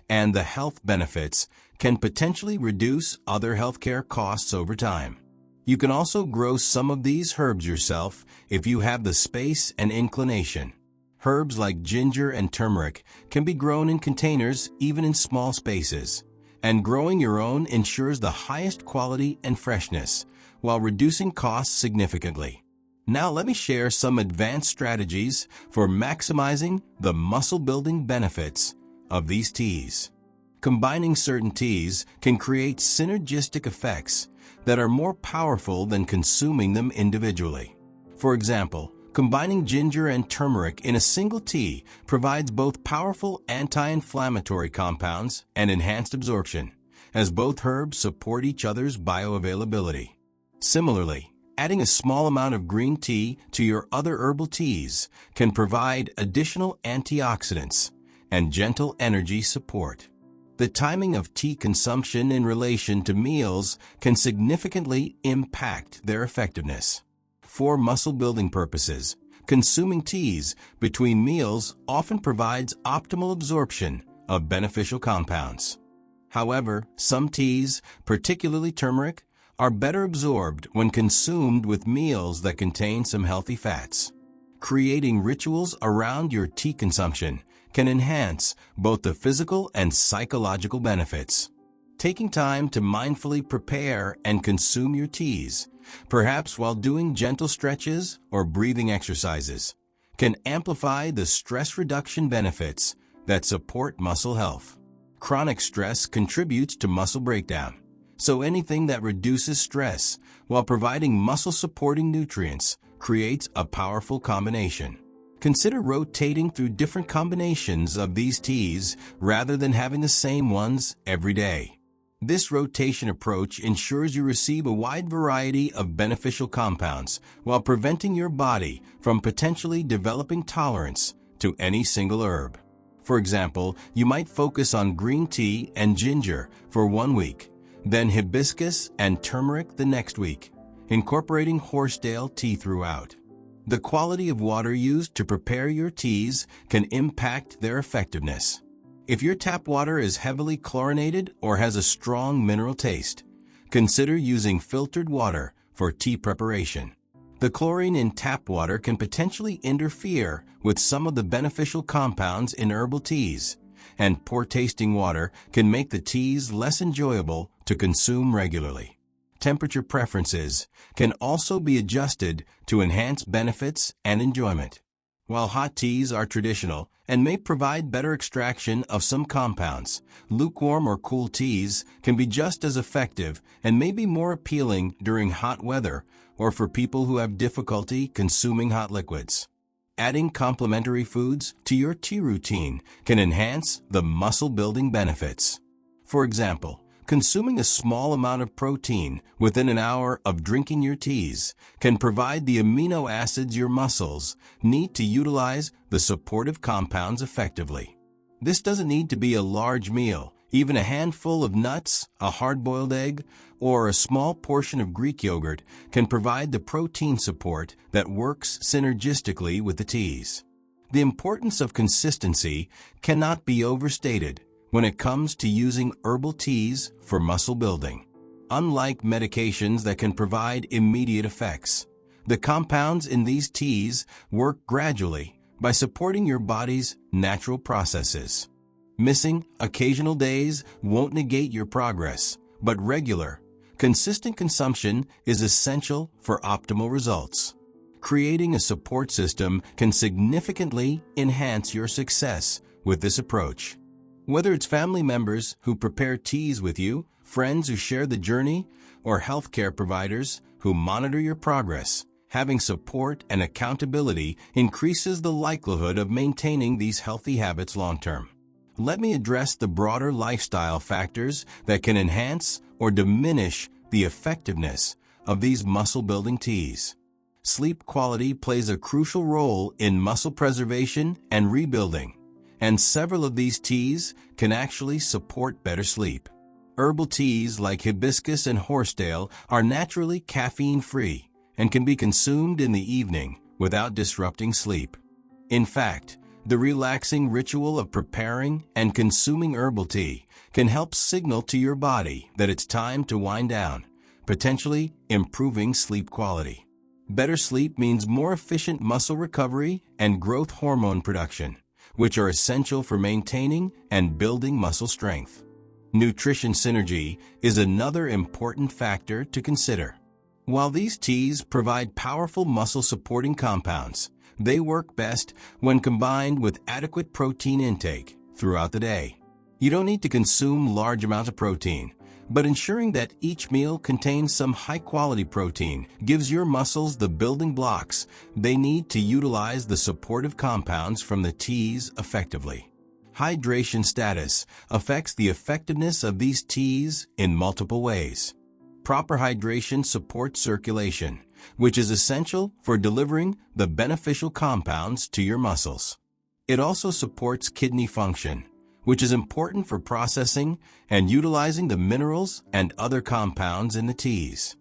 and the health benefits can potentially reduce other healthcare costs over time. You can also grow some of these herbs yourself if you have the space and inclination. Herbs like ginger and turmeric can be grown in containers even in small spaces, and growing your own ensures the highest quality and freshness while reducing costs significantly. Now let me share some advanced strategies for maximizing the muscle-building benefits of these teas. Combining certain teas can create synergistic effects that are more powerful than consuming them individually. For example, combining ginger and turmeric in a single tea provides both powerful anti-inflammatory compounds and enhanced absorption, as both herbs support each other's bioavailability. Similarly, adding a small amount of green tea to your other herbal teas can provide additional antioxidants and gentle energy support. The timing of tea consumption in relation to meals can significantly impact their effectiveness. For muscle-building purposes, consuming teas between meals often provides optimal absorption of beneficial compounds. However, some teas, particularly turmeric, are better absorbed when consumed with meals that contain some healthy fats. Creating rituals around your tea consumption can enhance both the physical and psychological benefits. Taking time to mindfully prepare and consume your teas, perhaps while doing gentle stretches or breathing exercises, can amplify the stress reduction benefits that support muscle health. Chronic stress contributes to muscle breakdown, so anything that reduces stress while providing muscle-supporting nutrients creates a powerful combination. Consider rotating through different combinations of these teas rather than having the same ones every day. This rotation approach ensures you receive a wide variety of beneficial compounds while preventing your body from potentially developing tolerance to any single herb. For example, you might focus on green tea and ginger for 1 week, then hibiscus and turmeric the next week, incorporating horsetail tea throughout. The quality of water used to prepare your teas can impact their effectiveness. If your tap water is heavily chlorinated or has a strong mineral taste, consider using filtered water for tea preparation. The chlorine in tap water can potentially interfere with some of the beneficial compounds in herbal teas, and poor-tasting water can make the teas less enjoyable to consume regularly. Temperature preferences can also be adjusted to enhance benefits and enjoyment. While hot teas are traditional and may provide better extraction of some compounds, lukewarm or cool teas can be just as effective and may be more appealing during hot weather or for people who have difficulty consuming hot liquids. Adding complementary foods to your tea routine can enhance the muscle-building benefits. For example, consuming a small amount of protein within an hour of drinking your teas can provide the amino acids your muscles need to utilize the supportive compounds effectively. This doesn't need to be a large meal. Even a handful of nuts, a hard-boiled egg, or a small portion of Greek yogurt can provide the protein support that works synergistically with the teas. The importance of consistency cannot be overstated when it comes to using herbal teas for muscle building. Unlike medications that can provide immediate effects, the compounds in these teas work gradually by supporting your body's natural processes. Missing occasional days won't negate your progress, but regular, consistent consumption is essential for optimal results. Creating a support system can significantly enhance your success with this approach. Whether it's family members who prepare teas with you, friends who share the journey, or healthcare providers who monitor your progress, having support and accountability increases the likelihood of maintaining these healthy habits long-term. Let me address the broader lifestyle factors that can enhance or diminish the effectiveness of these muscle-building teas. Sleep quality plays a crucial role in muscle preservation and rebuilding, and several of these teas can actually support better sleep. Herbal teas like Hibiscus and Horsetail are naturally caffeine-free and can be consumed in the evening without disrupting sleep. In fact, the relaxing ritual of preparing and consuming herbal tea can help signal to your body that it's time to wind down, potentially improving sleep quality. Better sleep means more efficient muscle recovery and growth hormone production, which are essential for maintaining and building muscle strength. Nutrition synergy is another important factor to consider. While these teas provide powerful muscle-supporting compounds, they work best when combined with adequate protein intake throughout the day. You don't need to consume large amounts of protein, but ensuring that each meal contains some high-quality protein gives your muscles the building blocks they need to utilize the supportive compounds from the teas effectively. Hydration status affects the effectiveness of these teas in multiple ways. Proper hydration supports circulation, which is essential for delivering the beneficial compounds to your muscles. It also supports kidney function, which is important for processing and utilizing the minerals and other compounds in the teas.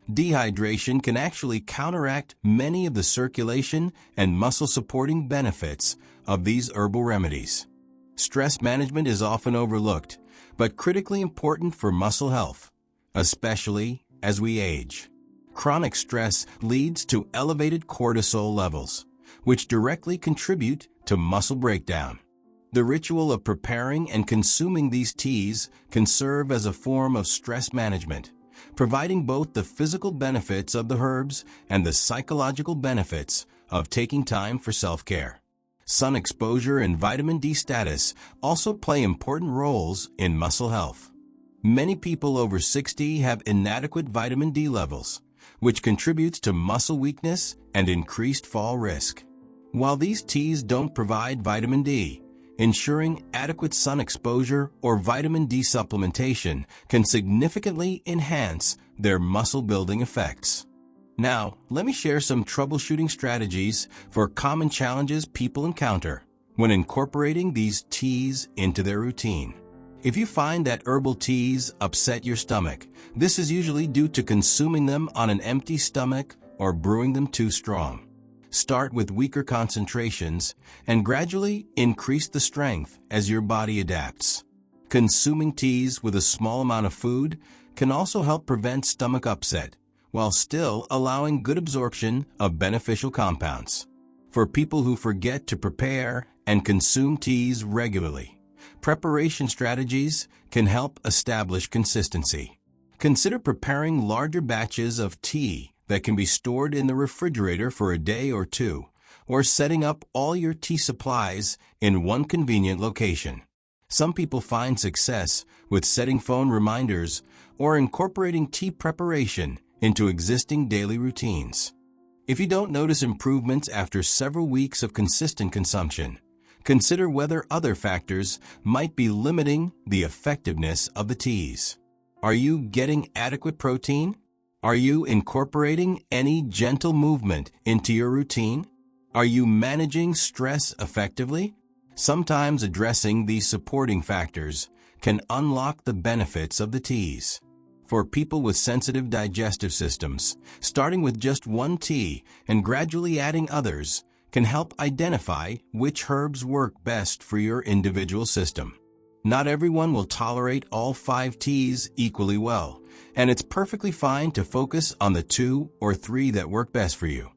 Dehydration can actually counteract many of the circulation and muscle-supporting benefits of these herbal remedies. Stress management is often overlooked, but critically important for muscle health, especially as we age. Chronic stress leads to elevated cortisol levels, which directly contribute to muscle breakdown. The ritual of preparing and consuming these teas can serve as a form of stress management, providing both the physical benefits of the herbs and the psychological benefits of taking time for self-care. Sun exposure and vitamin D status also play important roles in muscle health. Many people over 60 have inadequate vitamin D levels, which contributes to muscle weakness and increased fall risk. While these teas don't provide vitamin D, ensuring adequate sun exposure or vitamin D supplementation can significantly enhance their muscle-building effects. Now, let me share some troubleshooting strategies for common challenges people encounter when incorporating these teas into their routine. If you find that herbal teas upset your stomach, this is usually due to consuming them on an empty stomach or brewing them too strong. Start with weaker concentrations and gradually increase the strength as your body adapts. Consuming teas with a small amount of food can also help prevent stomach upset, while still allowing good absorption of beneficial compounds. For people who forget to prepare and consume teas regularly, Preparation strategies can help establish consistency. Consider preparing larger batches of tea that can be stored in the refrigerator for a day or two, or setting up all your tea supplies in one convenient location. Some people find success with setting phone reminders or incorporating tea preparation into existing daily routines. If you don't notice improvements after several weeks of consistent consumption, consider whether other factors might be limiting the effectiveness of the teas. Are you getting adequate protein? Are you incorporating any gentle movement into your routine? Are you managing stress effectively? Sometimes addressing these supporting factors can unlock the benefits of the teas. For people with sensitive digestive systems, starting with just one tea and gradually adding others can help identify which herbs work best for your individual system. Not everyone will tolerate all 5 teas equally well, and it's perfectly fine to focus on the 2 or 3 that work best for you.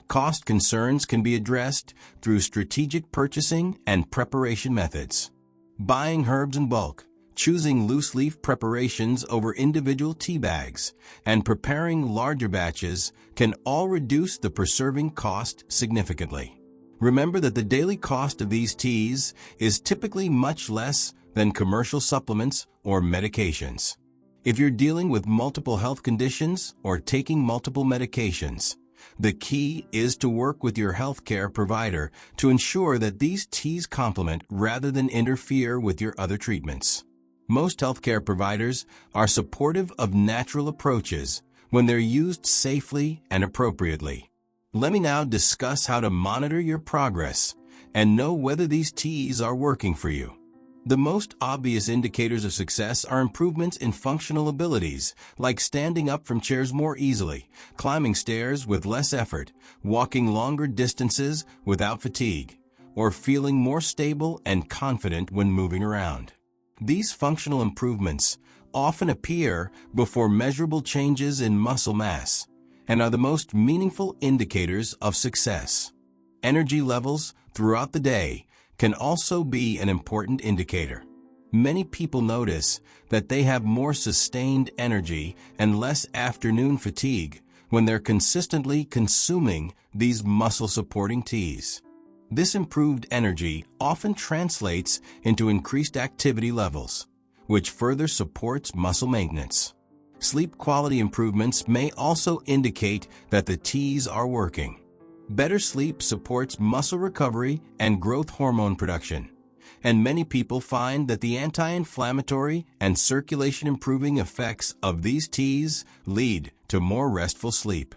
Cost concerns can be addressed through strategic purchasing and preparation methods. Buying herbs in bulk, choosing loose-leaf preparations over individual tea bags, and preparing larger batches can all reduce the per-serving cost significantly. Remember that the daily cost of these teas is typically much less than commercial supplements or medications. If you're dealing with multiple health conditions or taking multiple medications, the key is to work with your healthcare provider to ensure that these teas complement rather than interfere with your other treatments. Most healthcare providers are supportive of natural approaches when they're used safely and appropriately. Let me now discuss how to monitor your progress and know whether these teas are working for you. The most obvious indicators of success are improvements in functional abilities, like standing up from chairs more easily, climbing stairs with less effort, walking longer distances without fatigue, or feeling more stable and confident when moving around. These functional improvements often appear before measurable changes in muscle mass and are the most meaningful indicators of success. Energy levels throughout the day can also be an important indicator. Many people notice that they have more sustained energy and less afternoon fatigue when they're consistently consuming these muscle-supporting teas. This improved energy often translates into increased activity levels, which further supports muscle maintenance. Sleep quality improvements may also indicate that the teas are working. Better sleep supports muscle recovery and growth hormone production, and many people find that the anti-inflammatory and circulation-improving effects of these teas lead to more restful sleep.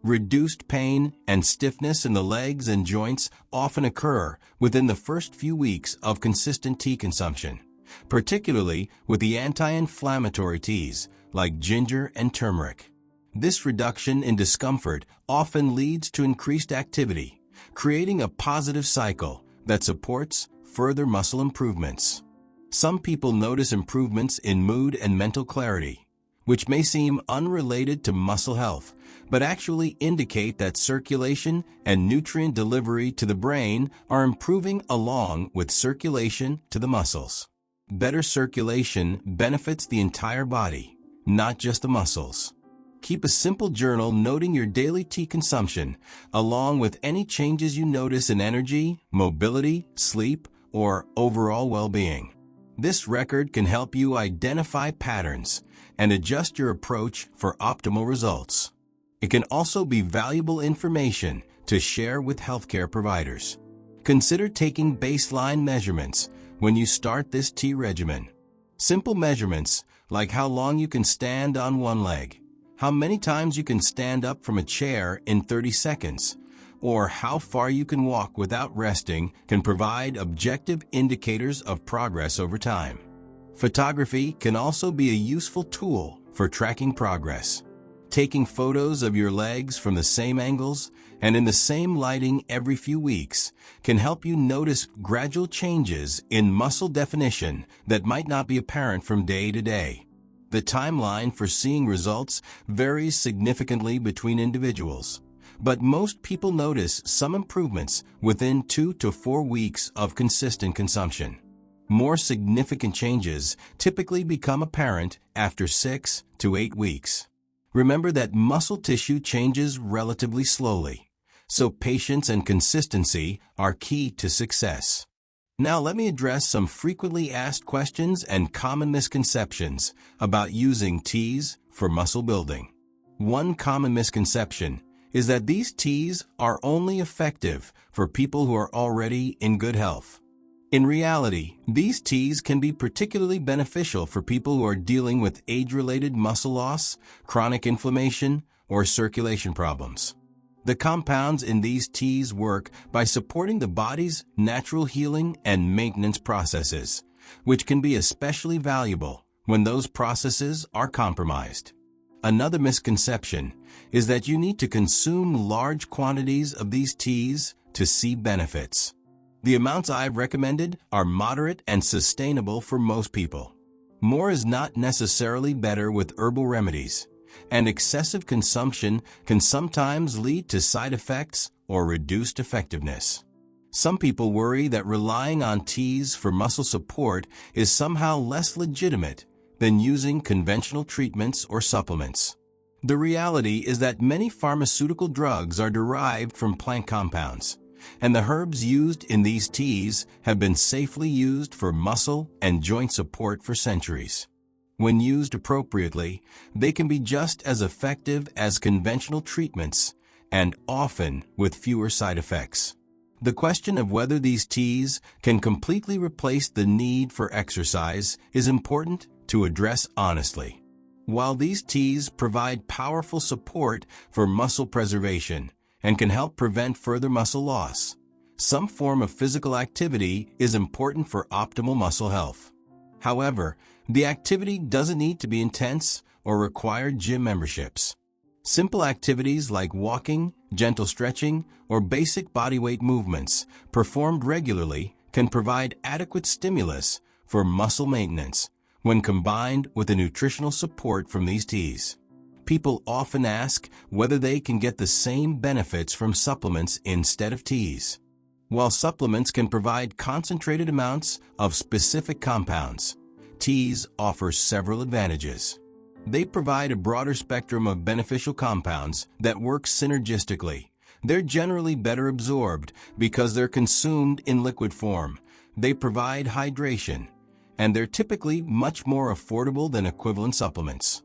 Reduced pain and stiffness in the legs and joints often occur within the first few weeks of consistent tea consumption, particularly with the anti-inflammatory teas like ginger and turmeric. This reduction in discomfort often leads to increased activity, creating a positive cycle that supports further muscle improvements. Some people notice improvements in mood and mental clarity, which may seem unrelated to muscle health, but actually indicate that circulation and nutrient delivery to the brain are improving along with circulation to the muscles. Better circulation benefits the entire body, not just the muscles. Keep a simple journal noting your daily tea consumption, along with any changes you notice in energy, mobility, sleep, or overall well-being. This record can help you identify patterns and adjust your approach for optimal results. It can also be valuable information to share with healthcare providers. Consider taking baseline measurements when you start this tea regimen. Simple measurements like how long you can stand on one leg, how many times you can stand up from a chair in 30 seconds, or how far you can walk without resting can provide objective indicators of progress over time. Photography can also be a useful tool for tracking progress. Taking photos of your legs from the same angles and in the same lighting every few weeks can help you notice gradual changes in muscle definition that might not be apparent from day to day. The timeline for seeing results varies significantly between individuals, but most people notice some improvements within 2 to 4 weeks of consistent consumption. More significant changes typically become apparent after 6 to 8 weeks. Remember that muscle tissue changes relatively slowly, so patience and consistency are key to success. Now let me address some frequently asked questions and common misconceptions about using teas for muscle building. One common misconception is that these teas are only effective for people who are already in good health. In reality, these teas can be particularly beneficial for people who are dealing with age-related muscle loss, chronic inflammation, or circulation problems. The compounds in these teas work by supporting the body's natural healing and maintenance processes, which can be especially valuable when those processes are compromised. Another misconception is that you need to consume large quantities of these teas to see benefits. The amounts I've recommended are moderate and sustainable for most people. More is not necessarily better with herbal remedies, and excessive consumption can sometimes lead to side effects or reduced effectiveness. Some people worry that relying on teas for muscle support is somehow less legitimate than using conventional treatments or supplements. The reality is that many pharmaceutical drugs are derived from plant compounds, and the herbs used in these teas have been safely used for muscle and joint support for centuries. When used appropriately, they can be just as effective as conventional treatments, and often with fewer side effects. The question of whether these teas can completely replace the need for exercise is important to address honestly. While these teas provide powerful support for muscle preservation and can help prevent further muscle loss, some form of physical activity is important for optimal muscle health. However, the activity doesn't need to be intense or require gym memberships. Simple activities like walking, gentle stretching, or basic bodyweight movements performed regularly can provide adequate stimulus for muscle maintenance when combined with the nutritional support from these teas. People often ask whether they can get the same benefits from supplements instead of teas. While supplements can provide concentrated amounts of specific compounds, teas offer several advantages. They provide a broader spectrum of beneficial compounds that work synergistically. They're generally better absorbed because they're consumed in liquid form. They provide hydration, and they're typically much more affordable than equivalent supplements.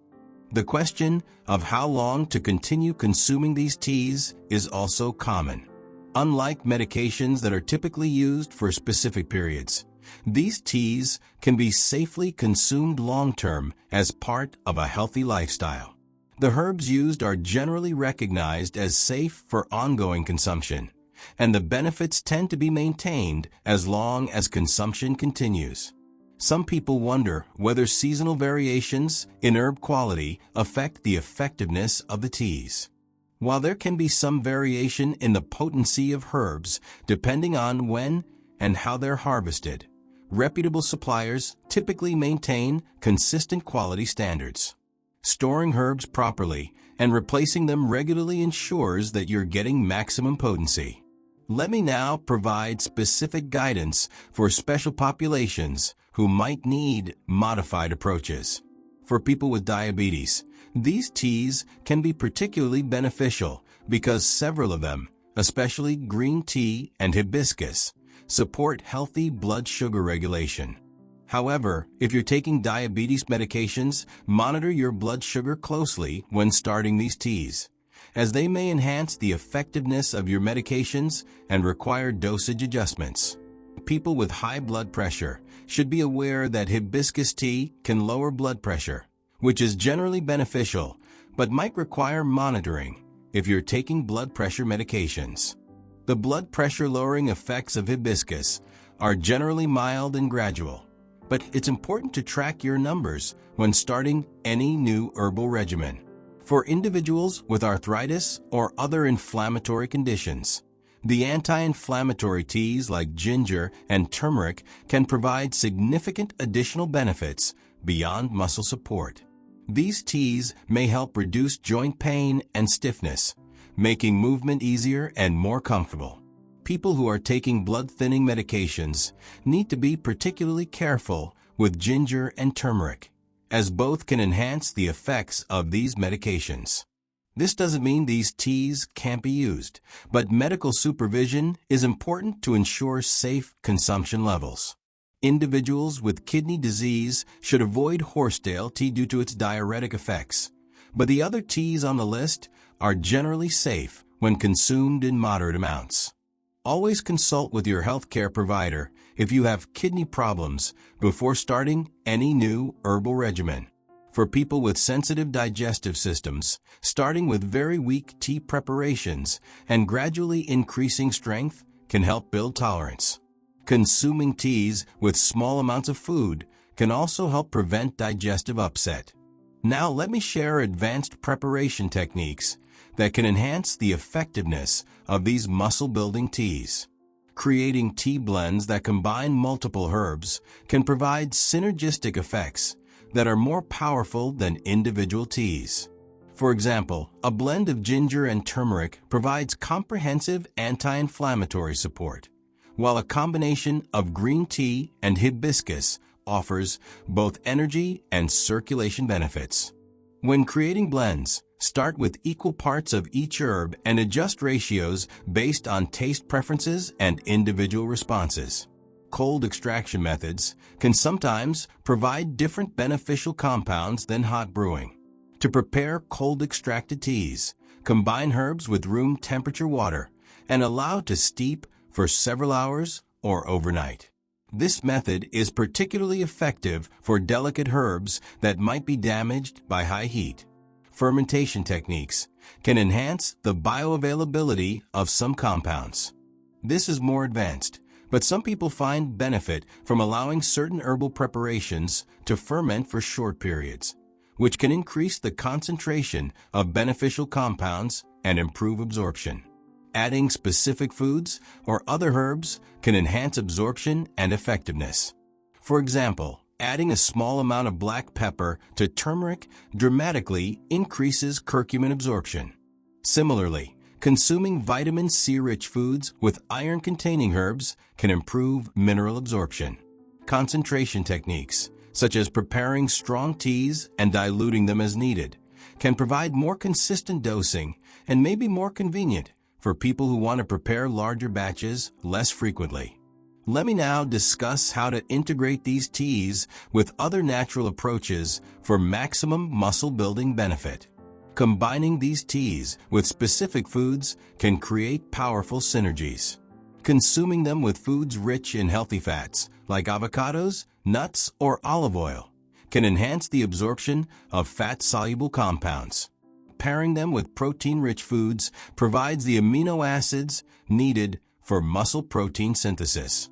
The question of how long to continue consuming these teas is also common. Unlike medications that are typically used for specific periods, these teas can be safely consumed long-term as part of a healthy lifestyle. The herbs used are generally recognized as safe for ongoing consumption, and the benefits tend to be maintained as long as consumption continues. Some people wonder whether seasonal variations in herb quality affect the effectiveness of the teas. While there can be some variation in the potency of herbs depending on when and how they're harvested, reputable suppliers typically maintain consistent quality standards. Storing herbs properly and replacing them regularly ensures that you're getting maximum potency. Let me now provide specific guidance for special populations who might need modified approaches. For people with diabetes, these teas can be particularly beneficial because several of them, especially green tea and hibiscus, support healthy blood sugar regulation. However, if you're taking diabetes medications, monitor your blood sugar closely when starting these teas, as they may enhance the effectiveness of your medications and require dosage adjustments. People with high blood pressure should be aware that hibiscus tea can lower blood pressure, which is generally beneficial, but might require monitoring if you're taking blood pressure medications. The blood pressure lowering effects of hibiscus are generally mild and gradual, but it's important to track your numbers when starting any new herbal regimen. For individuals with arthritis or other inflammatory conditions, the anti-inflammatory teas like ginger and turmeric can provide significant additional benefits beyond muscle support. These teas may help reduce joint pain and stiffness, making movement easier and more comfortable. People who are taking blood-thinning medications need to be particularly careful with ginger and turmeric, as both can enhance the effects of these medications. This doesn't mean these teas can't be used, but medical supervision is important to ensure safe consumption levels. Individuals with kidney disease should avoid horsetail tea due to its diuretic effects, but the other teas on the list are generally safe when consumed in moderate amounts. Always consult with your healthcare provider if you have kidney problems before starting any new herbal regimen. For people with sensitive digestive systems, starting with very weak tea preparations and gradually increasing strength can help build tolerance. Consuming teas with small amounts of food can also help prevent digestive upset. Now let me share advanced preparation techniques that can enhance the effectiveness of these muscle-building teas. Creating tea blends that combine multiple herbs can provide synergistic effects that are more powerful than individual teas. For example, a blend of ginger and turmeric provides comprehensive anti-inflammatory support, while a combination of green tea and hibiscus offers both energy and circulation benefits. When creating blends, start with equal parts of each herb and adjust ratios based on taste preferences and individual responses. Cold extraction methods can sometimes provide different beneficial compounds than hot brewing. To prepare cold extracted teas, combine herbs with room temperature water and allow to steep for several hours or overnight. This method is particularly effective for delicate herbs that might be damaged by high heat. Fermentation techniques can enhance the bioavailability of some compounds. This is more advanced, but some people find benefit from allowing certain herbal preparations to ferment for short periods, which can increase the concentration of beneficial compounds and improve absorption. Adding specific foods or other herbs can enhance absorption and effectiveness. For example, adding a small amount of black pepper to turmeric dramatically increases curcumin absorption. Similarly, consuming vitamin C-rich foods with iron-containing herbs can improve mineral absorption. Concentration techniques, such as preparing strong teas and diluting them as needed, can provide more consistent dosing and may be more convenient for people who want to prepare larger batches less frequently. Let me now discuss how to integrate these teas with other natural approaches for maximum muscle-building benefit. Combining these teas with specific foods can create powerful synergies. Consuming them with foods rich in healthy fats, like avocados, nuts, or olive oil, can enhance the absorption of fat-soluble compounds. Pairing them with protein-rich foods provides the amino acids needed for muscle protein synthesis.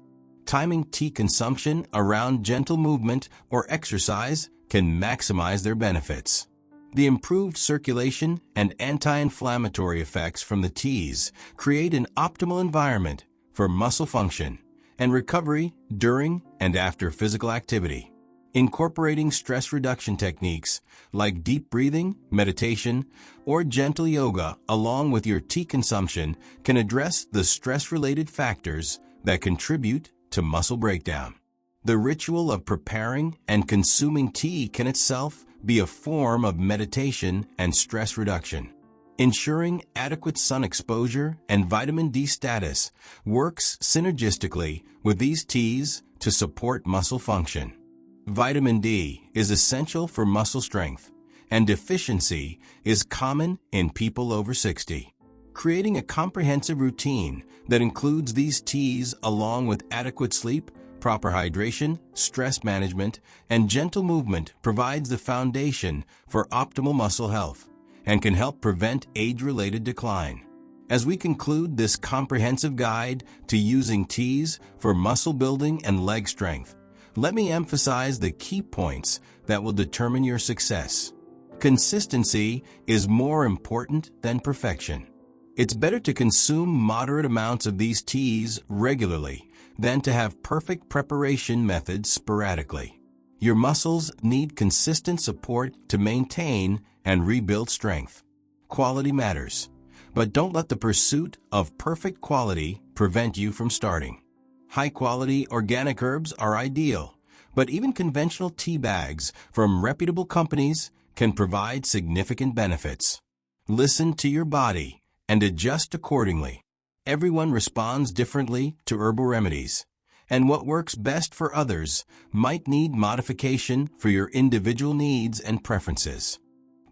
Timing tea consumption around gentle movement or exercise can maximize their benefits. The improved circulation and anti-inflammatory effects from the teas create an optimal environment for muscle function and recovery during and after physical activity. Incorporating stress reduction techniques like deep breathing, meditation, or gentle yoga along with your tea consumption can address the stress-related factors that contribute to muscle breakdown. The ritual of preparing and consuming tea can itself be a form of meditation and stress reduction. Ensuring adequate sun exposure and vitamin D status works synergistically with these teas to support muscle function. Vitamin D is essential for muscle strength, and deficiency is common in people over 60. Creating a comprehensive routine that includes these teas along with adequate sleep, proper hydration, stress management, and gentle movement provides the foundation for optimal muscle health and can help prevent age-related decline. As we conclude this comprehensive guide to using teas for muscle building and leg strength, let me emphasize the key points that will determine your success. Consistency is more important than perfection. It's better to consume moderate amounts of these teas regularly than to have perfect preparation methods sporadically. Your muscles need consistent support to maintain and rebuild strength. Quality matters, But don't let the pursuit of perfect quality prevent you from starting. High-quality organic herbs are ideal, but even conventional tea bags from reputable companies can provide significant benefits. Listen to your body and adjust accordingly. Everyone responds differently to herbal remedies, and what works best for others might need modification for your individual needs and preferences.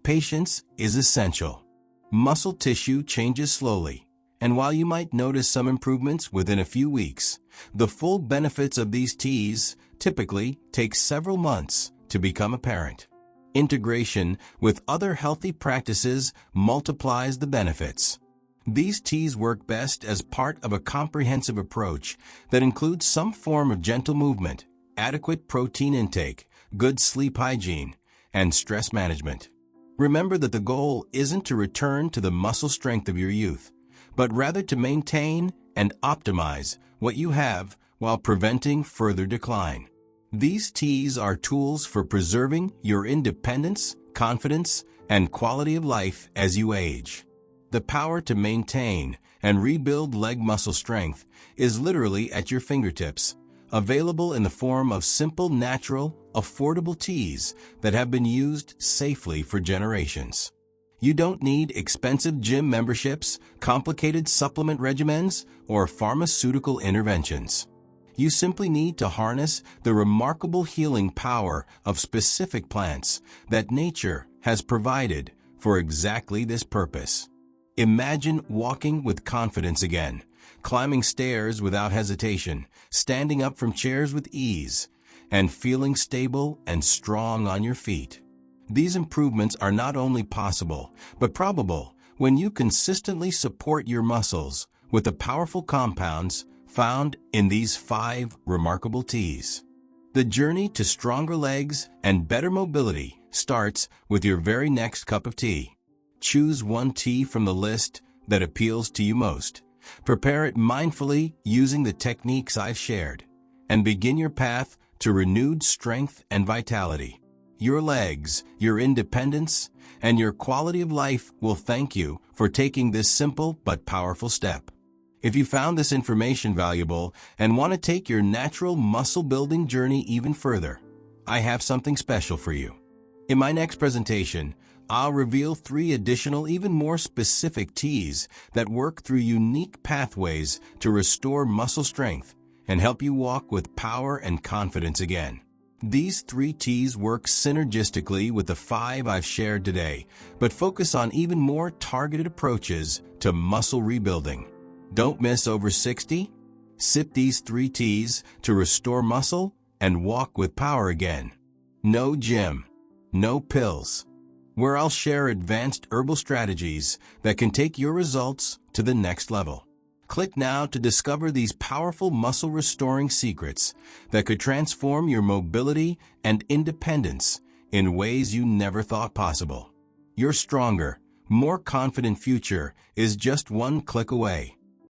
Patience is essential. Muscle tissue changes slowly, and while you might notice some improvements within a few weeks, the full benefits of these teas typically take several months to become apparent. Integration with other healthy practices multiplies the benefits. These teas work best as part of a comprehensive approach that includes some form of gentle movement, adequate protein intake, good sleep hygiene, and stress management. Remember that the goal isn't to return to the muscle strength of your youth, but rather to maintain and optimize what you have while preventing further decline. These teas are tools for preserving your independence, confidence, and quality of life as you age. The power to maintain and rebuild leg muscle strength is literally at your fingertips, available in the form of simple, natural, affordable teas that have been used safely for generations. You don't need expensive gym memberships, complicated supplement regimens, or pharmaceutical interventions. You simply need to harness the remarkable healing power of specific plants that nature has provided for exactly this purpose. Imagine walking with confidence again, climbing stairs without hesitation, standing up from chairs with ease, and feeling stable and strong on your feet. These improvements are not only possible, but probable when you consistently support your muscles with the powerful compounds found in these 5 remarkable teas. The journey to stronger legs and better mobility starts with your very next cup of tea. Choose one tea from the list that appeals to you most. Prepare it mindfully using the techniques I've shared, and begin your path to renewed strength and vitality. Your legs, your independence, and your quality of life will thank you for taking this simple but powerful step. If you found this information valuable and want to take your natural muscle-building journey even further, I have something special for you. In my next presentation, I'll reveal 3 additional, even more specific teas that work through unique pathways to restore muscle strength and help you walk with power and confidence again. These 3 teas work synergistically with the 5 I've shared today, but focus on even more targeted approaches to muscle rebuilding. Don't miss over 60. Sip these 3 teas to restore muscle and walk with power again. No gym, no pills, where I'll share advanced herbal strategies that can take your results to the next level. Click now to discover these powerful muscle-restoring secrets that could transform your mobility and independence in ways you never thought possible. Your stronger, more confident future is just one click away.